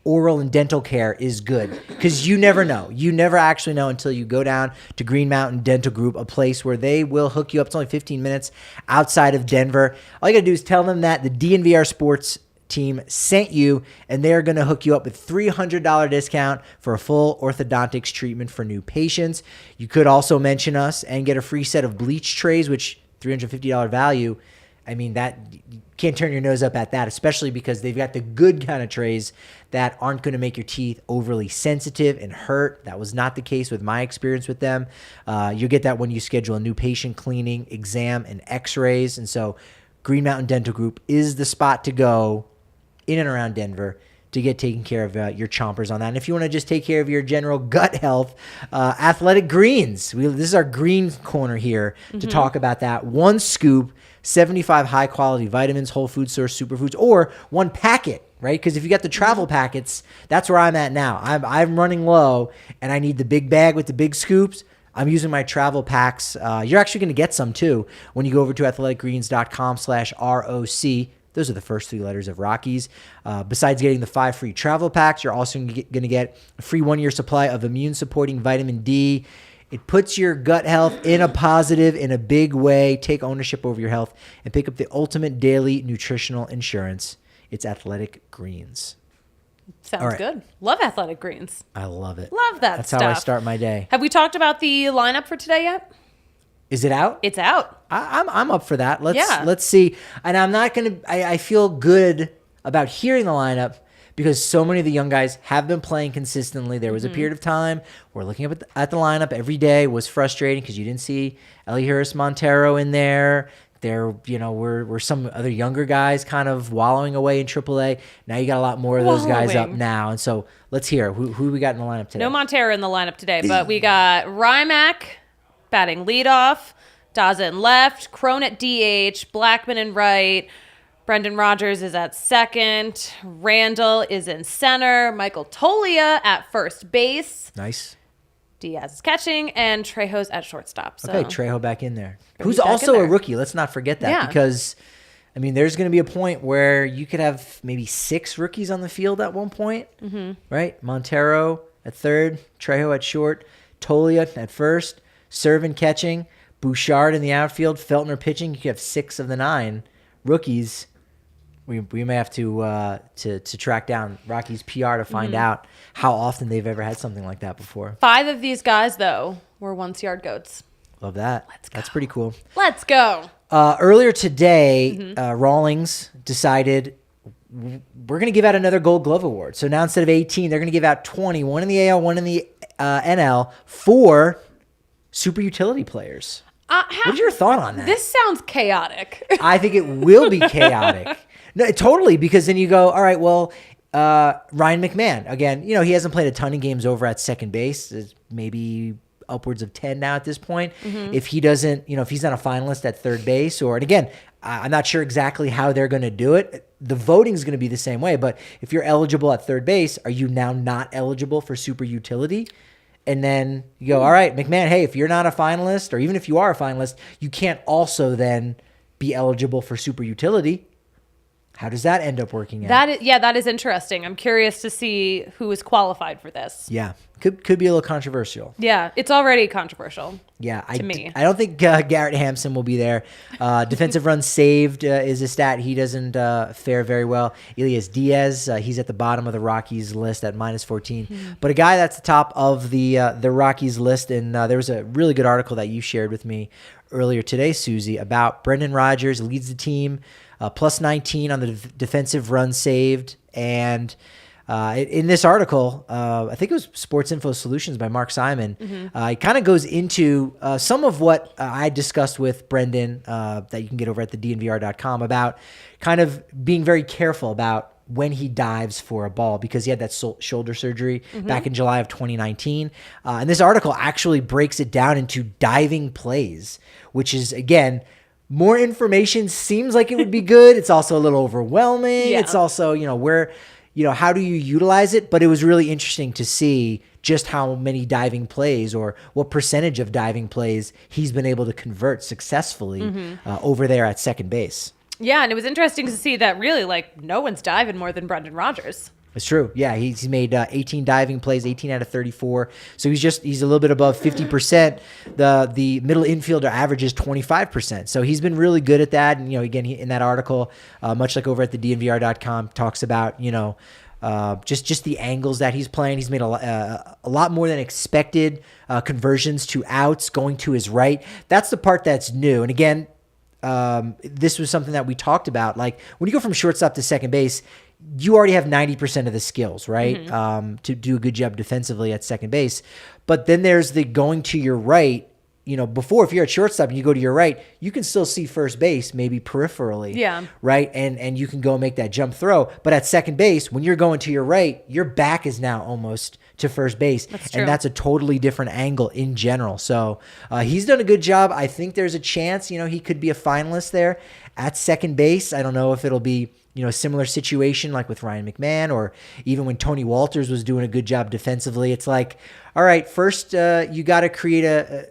oral and dental care is good, because you never know. You never actually know until you go down to Green Mountain Dental Group, a place where they will hook you up. It's only 15 minutes outside of Denver. All you got to do is tell them that the DNVR Sports team sent you, and they're going to hook you up with $300 discount for a full orthodontics treatment for new patients. You could also mention us and get a free set of bleach trays, which $350 value. I mean, that you can't turn your nose up at that, especially because they've got the good kind of trays that aren't going to make your teeth overly sensitive and hurt. That was not the case with my experience with them. You'll get that when you schedule a new patient cleaning, exam, and x-rays. And so Green Mountain Dental Group is the spot to go in and around Denver to get taken care of your chompers on that. And if you want to just take care of your general gut health, Athletic Greens. This is our green corner here to talk about that. One scoop, 75 high-quality vitamins, whole food source, superfoods, or one packet, right? Because if you got the travel packets, that's where I'm at now. I'm running low, and I need the big bag with the big scoops. I'm using my travel packs. You're actually going to get some, too, when you go over to athleticgreens.com/ROC. Those are the first three letters of Rockies. Besides getting the 5 free travel packs, you're also going to get a free 1-year supply of immune-supporting vitamin D. It puts your gut health in a positive, in a big way. Take ownership over your health and pick up the ultimate daily nutritional insurance. It's Athletic Greens. Sounds good. Love Athletic Greens. I love it. Love that That's stuff. how I start my day. Have we talked about the lineup for today yet? Is it out? It's out. I'm up for that. Let's see. And I'm not going to, I feel good about hearing the lineup because so many of the young guys have been playing consistently. There was a period of time where looking up at the lineup every day was frustrating because you didn't see Elihuris Montero in there. There, were some other younger guys kind of wallowing away in AAA. Now you got a lot more of those guys up now. And so let's hear who we got in the lineup today. No Montero in the lineup today, but we got Rymack batting leadoff, Daza in left, Crone at DH, Blackman in right, Brendan Rodgers is at second, Randall is in center, Michael Tolia at first base. Nice. Diaz is catching, and Trejo's at shortstop. So. Okay, Trejo back in there. He's Who's back also in a there. rookie. Let's not forget that because I mean, there's going to be a point where you could have maybe 6 rookies on the field at one point, right? Montero at third, Trejo at short, Tolia at first, Servin catching, Bouchard in the outfield, Feltner pitching. You could have 6 of the 9 rookies. We may have to track down Rockies PR to find out how often they've ever had something like that before. 5 of these guys, though, were once-yard goats. Love that. Let's go. That's pretty cool. Let's go. Earlier today, Rawlings decided we're going to give out another Gold Glove Award. So now instead of 18, they're going to give out 20, one in the AL, one in the NL, for super utility players. What's your thought on that? This sounds chaotic. I think it will be chaotic. No, totally, because then you go, all right, well, Ryan McMahon, again, he hasn't played a ton of games over at second base. It's maybe upwards of 10 now at this point. If he doesn't, if he's not a finalist at third base, and again, I'm not sure exactly how they're going to do it. The voting is going to be the same way, but if you're eligible at third base, are you now not eligible for super utility? And then you go, all right, McMahon, hey, if you're not a finalist, or even if you are a finalist, you can't also then be eligible for super utility. How does that end up working out? That is interesting. I'm curious to see who is qualified for this. Yeah, could be a little controversial. Yeah, it's already controversial. Yeah, to me. I don't think Garrett Hampson will be there. Defensive runs saved is a stat he doesn't fare very well. Elias Diaz, he's at the bottom of the Rockies list at -14. But a guy that's the top of the Rockies list, and there was a really good article that you shared with me earlier today, Susie, about Brendan Rodgers leads the team. Plus 19 on the defensive runs saved. And in this article, I think it was Sports Info Solutions by Mark Simon, it kind of goes into some of what I discussed with Brendan that you can get over at the DNVR.com about kind of being very careful about when he dives for a ball, because he had that shoulder surgery back in July of 2019. And this article actually breaks it down into diving plays, which is, again, more information seems like it would be good. It's also a little overwhelming. Yeah. It's also, how do you utilize it? But it was really interesting to see just how many diving plays, or what percentage of diving plays he's been able to convert successfully over there at second base. Yeah, and it was interesting to see that really, no one's diving more than Brendan Rodgers. It's true. Yeah, he's made 18 diving plays, 18 out of 34. So he's a little bit above 50%. The middle infielder average is 25%. So he's been really good at that. And, again, in that article, much like over at the DNVR.com, talks about, just the angles that he's playing. He's made a lot more than expected conversions to outs going to his right. That's the part that's new. And again, this was something that we talked about. Like, when you go from shortstop to second base, you already have 90% of the skills, right? To do a good job defensively at second base. But then there's the going to your right. Before, if you're at shortstop and you go to your right, you can still see first base, maybe peripherally. Yeah. Right? And you can go make that jump throw. But at second base, when you're going to your right, your back is now almost to first base. That's true. And that's a totally different angle in general. So he's done a good job. I think there's a chance, he could be a finalist there at second base. I don't know if it'll be, a similar situation like with Ryan McMahon, or even when Tony Walters was doing a good job defensively. It's like, all right, first you got to create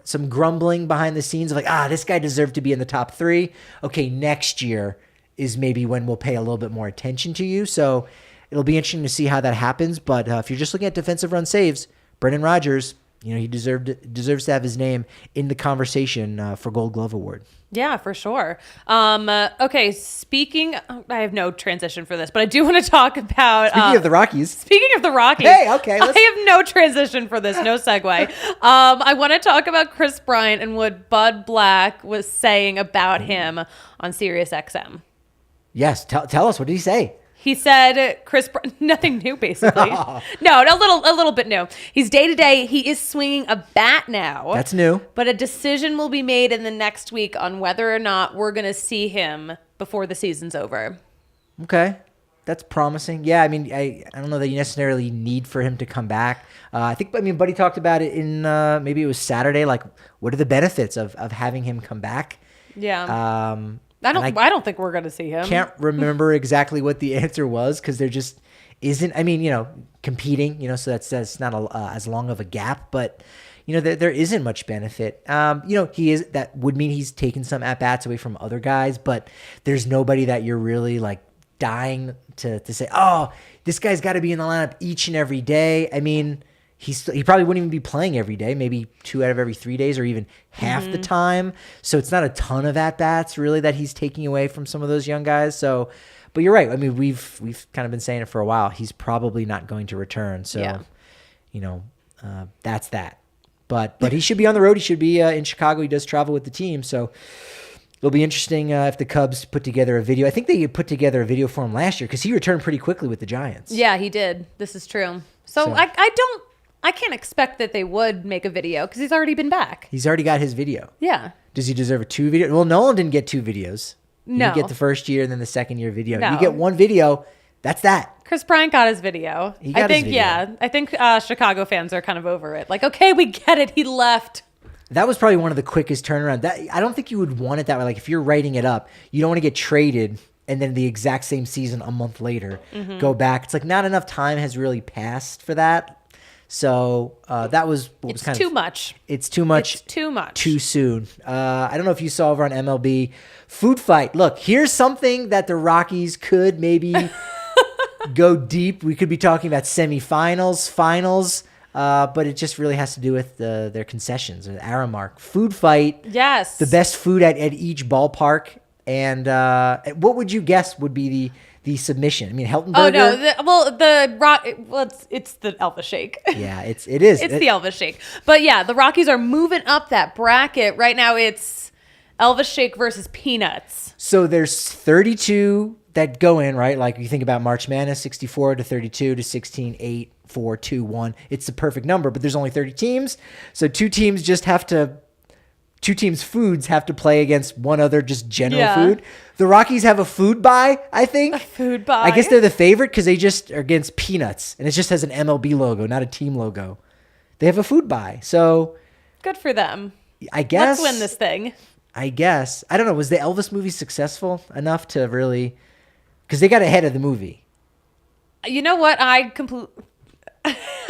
some grumbling behind the scenes of this guy deserved to be in the top 3. Okay, next year is maybe when we'll pay a little bit more attention to you. So it'll be interesting to see how that happens. But if you're just looking at defensive run saves, Brendan Rodgers, he deserves to have his name in the conversation for Gold Glove Award. Yeah, for sure. Okay, I have no transition for this, but I do want to talk about... Speaking of the Rockies. Speaking of the Rockies. Hey, okay. I have no transition for this, no segue. I want to talk about Kris Bryant and what Bud Black was saying about him on SiriusXM. Yes, tell us, what did he say? He said, nothing new, basically. No, a little bit new. He's day-to-day. He is swinging a bat now. That's new. But a decision will be made in the next week on whether or not we're going to see him before the season's over. Okay. That's promising. Yeah, I mean, I don't know that you necessarily need for him to come back. Buddy talked about it in, maybe it was Saturday, like, what are the benefits of having him come back? Yeah. I don't think we're going to see him. Can't remember exactly what the answer was, because they're just isn't. I mean, competing. So that's not as long of a gap, but. There isn't much benefit. That would mean he's taken some at-bats away from other guys, but there's nobody that you're really like dying to say, oh, this guy's got to be in the lineup each and every day. I mean, he probably wouldn't even be playing every day, maybe 2 out of every 3 days or even half the time. So it's not a ton of at-bats really that he's taking away from some of those young guys. So, but you're right. I mean, we've kind of been saying it for a while. He's probably not going to return. So, that's that. But he should be on the road. He should be in Chicago. He does travel with the team. So it'll be interesting if the Cubs put together a video. I think they put together a video for him last year because he returned pretty quickly with the Giants. Yeah, he did. This is true. So I can't expect that they would make a video because he's already been back. He's already got his video. Yeah. Does he deserve a 2 video? Well, Nolan didn't get 2 videos. No. You get the first year and then the second year video. No. You get 1 video. That's that. Kris Bryant got his video. I think Chicago fans are kind of over it. Like, okay, we get it. He left. That was probably one of the quickest turnaround. I don't think you would want it that way. Like if you're writing it up, you don't want to get traded and then the exact same season a month later go back. It's like not enough time has really passed for that. So that was what was kind too of much. It's too much. It's too much. Too soon. I don't know if you saw over on MLB food fight. Look, here's something that the Rockies could maybe go deep. We could be talking about semifinals, finals, but it just really has to do with their concessions. Aramark food fight. Yes. The best food at each ballpark. And what would you guess would be the submission? I mean, Helton Burger. Oh no! It's the Elvis Shake. Yeah, it is. It's the Elvis Shake. But yeah, the Rockies are moving up that bracket right now. It's Elvis Shake versus Peanuts. So there's 32 that go in, right? Like you think about March Madness, 64 to 32 to 16, 8, 4, 2, 1. It's the perfect number, but there's only 30 teams. So two teams foods have to play against one other just general food. The Rockies have a food buy, I think. A food buy. I guess they're the favorite because they just are against Peanuts, and it just has an MLB logo, not a team logo. They have a food buy. So good for them. I guess. Let's win this thing. I guess. I don't know. Was the Elvis movie successful enough to really... Because they got ahead of the movie. You know what? I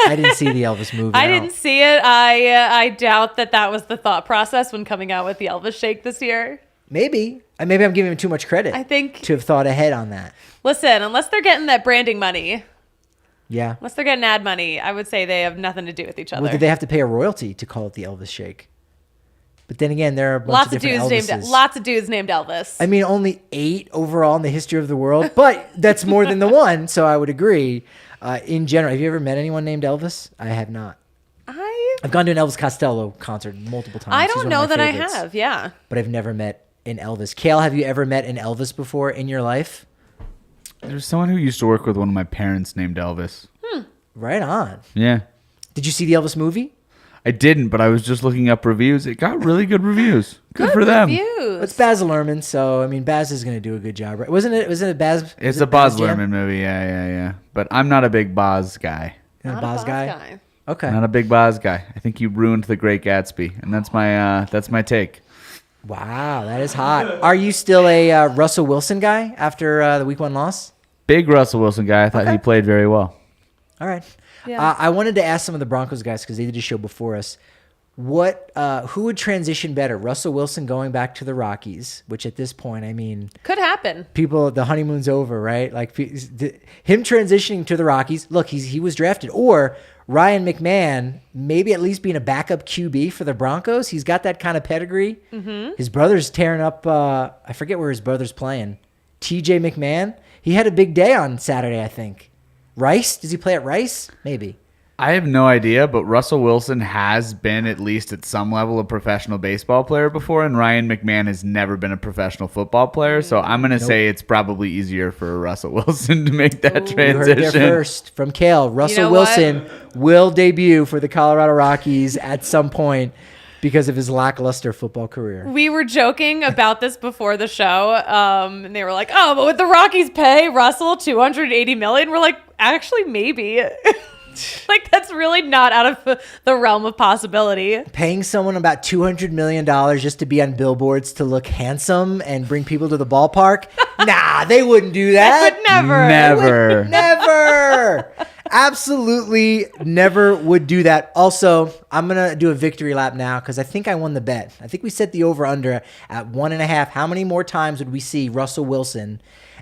didn't see the Elvis movie. I didn't see it. I doubt that was the thought process when coming out with the Elvis Shake this year. Maybe. Maybe I'm giving him too much credit. I think to have thought ahead on that. Listen, unless they're getting that branding money. Yeah. Unless they're getting ad money, I would say they have nothing to do with each other. Well, did they have to pay a royalty to call it the Elvis Shake? But then again, there are a bunch of different Elvises. Lots of dudes named Elvis. I mean, only 8 overall in the history of the world, but that's more than the one, so I would agree. In general, have you ever met anyone named Elvis? I have not. I've gone to an Elvis Costello concert multiple times. I don't know that I have, yeah. But I've never met an Elvis. Kale, have you ever met an Elvis before in your life? There's someone who used to work with one of my parents named Elvis. Right on. Yeah. Did you see the Elvis movie? I didn't, but I was just looking up reviews. It got really good reviews. Good for them. Reviews. It's Baz Luhrmann, so I mean, Baz is going to do a good job, right? Wasn't it Baz? It's a Baz Luhrmann movie, yeah. But I'm not a big Baz guy. Not a Baz guy? Okay. Not a big Baz guy. I think he ruined The Great Gatsby, and that's my take. Wow, that is hot. Are you still a Russell Wilson guy after the Week 1 loss? Big Russell Wilson guy. I thought he played very well. All right. Yeah. I wanted to ask some of the Broncos guys because they did a show before us. Who would transition better? Russell Wilson going back to the Rockies, which at this point, I mean, could happen. The honeymoon's over, right? Like him transitioning to the Rockies. Look, he was drafted, or Ryan McMahon maybe at least being a backup QB for the Broncos. He's got that kind of pedigree. Mm-hmm. His brother's tearing up. I forget where his brother's playing. TJ McMahon. He had a big day on Saturday, I think. Rice? Does he play at Rice? Maybe. I have no idea, but Russell Wilson has been at least at some level a professional baseball player before, and Ryan McMahon has never been a professional football player. So I'm going to say it's probably easier for Russell Wilson to make that transition. You heard there first from Kale. Russell Wilson will debut for the Colorado Rockies at some point because of his lackluster football career. We were joking about this before the show, and they were like, "Oh, but would the Rockies pay Russell $280 million?" We're like, "Actually, maybe." Like, that's really not out of the realm of possibility. Paying someone about $200 million just to be on billboards to look handsome and bring people to the ballpark? Nah, they wouldn't do that. But never. Never. Never. Absolutely never would do that. Also, I'm going to do a victory lap now because I think I won the bet. I think we set the over-under at 1.5. How many more times would we see Russell Wilson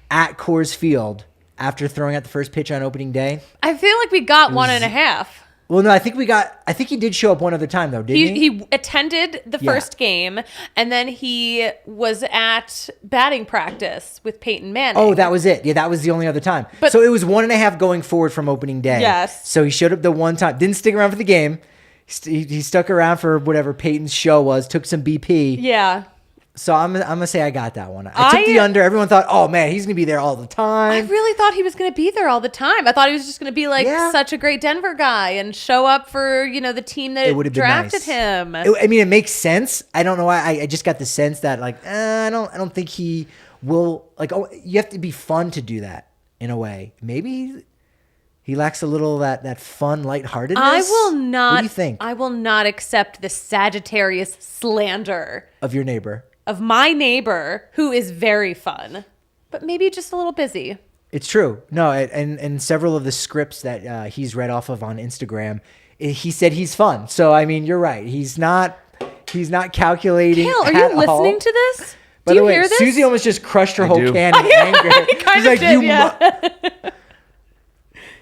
at Coors Field after throwing out the first pitch on opening day? I feel like we got 1.5. Well, no, I think he did show up one other time, though, didn't he? He attended the first game, and then he was at batting practice with Peyton Manning. Oh, that was it. Yeah, that was the only other time. But- so it was 1.5 going forward from opening day. Yes. So he showed up the one time. Didn't stick around for the game. He stuck around for whatever Peyton's show was, took some BP. Yeah. So I'm gonna say I got that one. I took the under. Everyone thought, oh man, he's gonna be there all the I time. really thought he was going to be there all the time. I thought he was just going to be like such a great Denver guy and show up for, the team that It would have been drafted nice. him. I mean, it makes sense. I don't know why. I just got the sense that I don't think he will. You have to be fun to do that in a way. Maybe he lacks a little that fun lightheartedness. I will not. What do you think I will not accept the Sagittarius slander of your neighbor? of my neighbor, who is very fun, but maybe just a little busy. It's true. No, and several of the scripts that he's read off of on Instagram, he said he's fun. So I mean, you're right. He's not calculating. Kale, are at you listening all. to this? By Do you the way, hear this? Susie almost just crushed her whole do. can in anger. kind She's of like, did, yeah.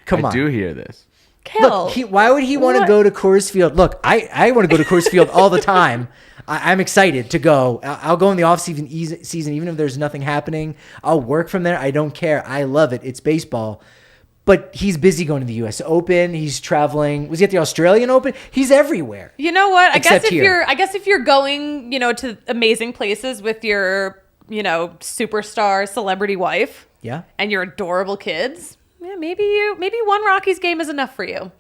Come on. I do hear this. Kale, Look, why would he want to What? go to Coors Field? Look, I want to go to Coors Field all the time. I'm excited to go. I'll go in the off-season, even if there's nothing happening. I'll work from there. I don't care. I love it. It's baseball. But he's busy going to the U.S. Open. He's traveling. Was he at the Australian Open? He's everywhere. you know what? Except here. I guess if you're going, to amazing places with your, superstar celebrity wife, Yeah. and your adorable kids, maybe one Rockies game is enough for you.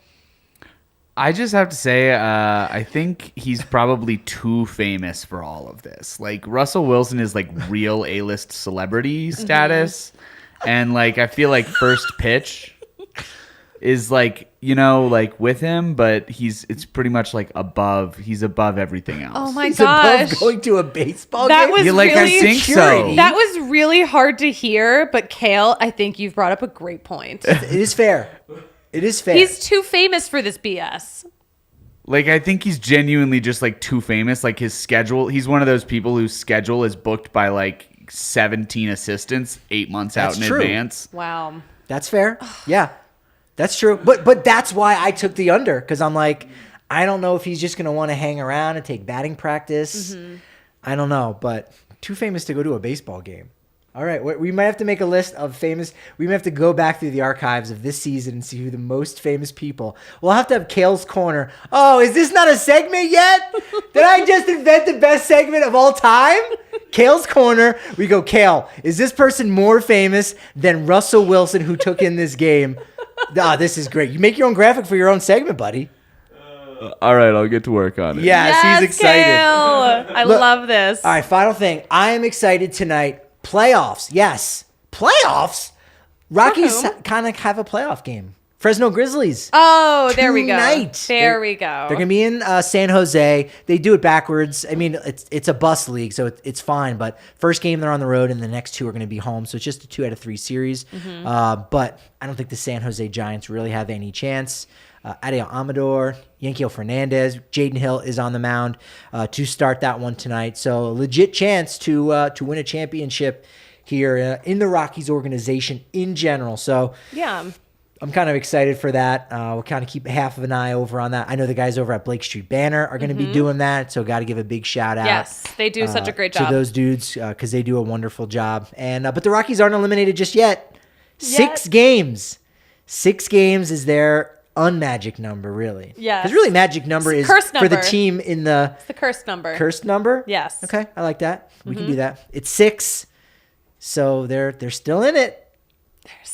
I just have to say, I think he's probably too famous for all of this. Like, Russell Wilson is like real A-list celebrity status. And like, I feel like first pitch is like, with him, but it's pretty much like he's above everything else. Oh my He's gosh. above going to a baseball That game. was Yeah, like, I really think so. That was really hard to hear, but Kale, I think you've brought up a great point. It is fair. It is fair. He's too famous for this BS. Like, I think he's genuinely just like too famous. Like, his schedule, he's one of those people whose schedule is booked by like 17 assistants 8 months out That's in true. advance. Wow. That's fair. Yeah, that's true. But that's why I took the under, because I'm like, I don't know if he's just going to want to hang around and take batting practice. I don't know, but too famous to go to a baseball game. All right, we might have to make a list of famous. We might have to go back through the archives of this season and see who the most famous people. We'll have to have Kale's Corner. Oh, is this not a segment yet? Did I just invent the best segment of all time? Kale's Corner. We go, Kale, is this person more famous than Russell Wilson, who took in this game? This is great. You make your own graphic for your own segment, buddy. All right, I'll get to work on it. Yes, he's excited. Kale. I Look, love this. All right, final thing. I am excited tonight. Playoffs. Yes. Playoffs? Rockies whom? kind of have a playoff game. Fresno Grizzlies. Oh, there we go. Tonight. There we go. They're going to be in San Jose. They do it backwards. I mean, it's a bus league, so it's fine. But first game, they're on the road, and the next two are going to be home. So it's just a 2 out of 3 series. But I don't think the San Jose Giants really have any chance. Adiel Amador, Yankiel Fernandez, Jaden Hill is on the mound to start that one tonight. So a legit chance to win a championship here in the Rockies organization in general. So Yeah. I'm kind of excited for that. We'll kind of keep half of an eye over on that. I know the guys over at Blake Street Banner are going to be doing that, so got to give a big shout out. Yes, they do such a great job. to those dudes because they do a wonderful job. And but the Rockies aren't eliminated just yet. 6 games. 6 games is their unmagic number, really. Yes. Because really, magic number It's is a curse for the number. team in the It's the cursed number. cursed number. Yes. Okay, I like that. We can do that. It's 6, so they're still in it.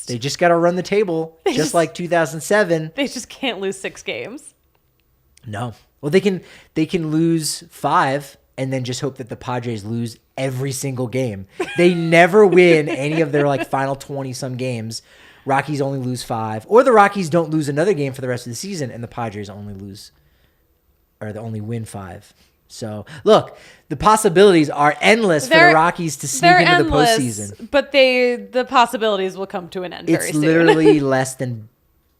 They just got to run the table, just like 2007. They just can't lose 6 games. No. Well, they can lose 5 and then just hope that the Padres lose every single game. They never win any of their like final 20 some games Rockies only lose 5, or the Rockies don't lose another game for the rest of the season, and the Padres only win 5. So, look, the possibilities are endless for the Rockies to sneak into endless, the postseason. But the possibilities will come to an end very It's soon. literally less than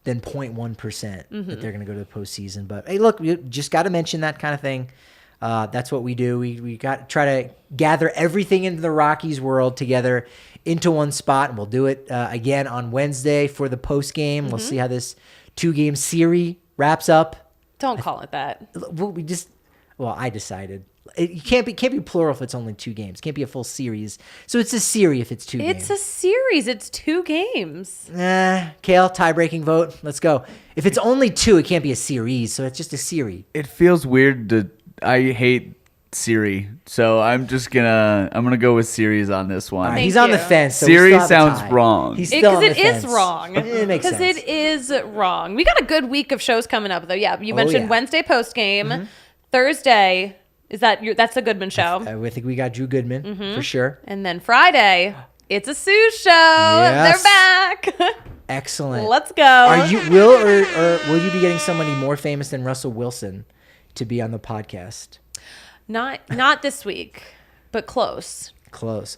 0.1% that they're going to go to the postseason. But, hey, look, you just got to mention that kind of thing. That's what we do. We got to try to gather everything into the Rockies world together into one spot, and we'll do it again on Wednesday for the post game. We'll see how this 2-game series wraps up. Don't call it that. I decided it can't be plural if it's only 2 games. It can't be a full series. So it's a series if it's 2 games. It's a series. It's 2 games. Kale, tie-breaking vote. Let's go. If it's only 2, it can't be a series. So it's just a series. It feels weird I hate Siri, so I'm gonna go with series on this one. He's on the fence. So Siri sounds wrong. He's still on the Because fence. it is wrong. It makes sense. Because it is wrong. We got a good week of shows coming up, though. Yeah, you mentioned Wednesday post game, Thursday. That's the Goodman show? I think we got Drew Goodman for sure. And then Friday, it's a Suze show. Yes. They're back. Excellent. Let's go. Will you be getting somebody more famous than Russell Wilson to be on the podcast? Not this week, but close.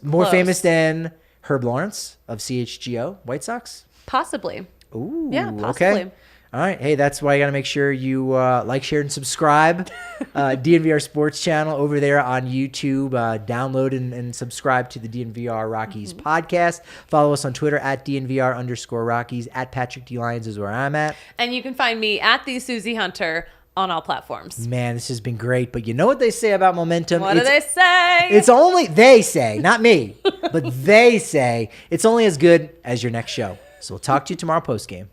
More famous than Herb Lawrence of CHGO White Sox? Possibly. Ooh, Yeah, possibly. Okay. All right. Hey, that's why you got to make sure you like, share, and subscribe. DNVR Sports channel over there on YouTube. Download and subscribe to the DNVR Rockies podcast. Follow us on Twitter at DNVR_Rockies. At Patrick D. Lyons is where I'm at. And you can find me at the Suzie Hunter on all platforms. Man, this has been great. But you know what they say about momentum? What do they say? It's only, they say, not me, but they say it's only as good as your next show. So we'll talk to you tomorrow post game.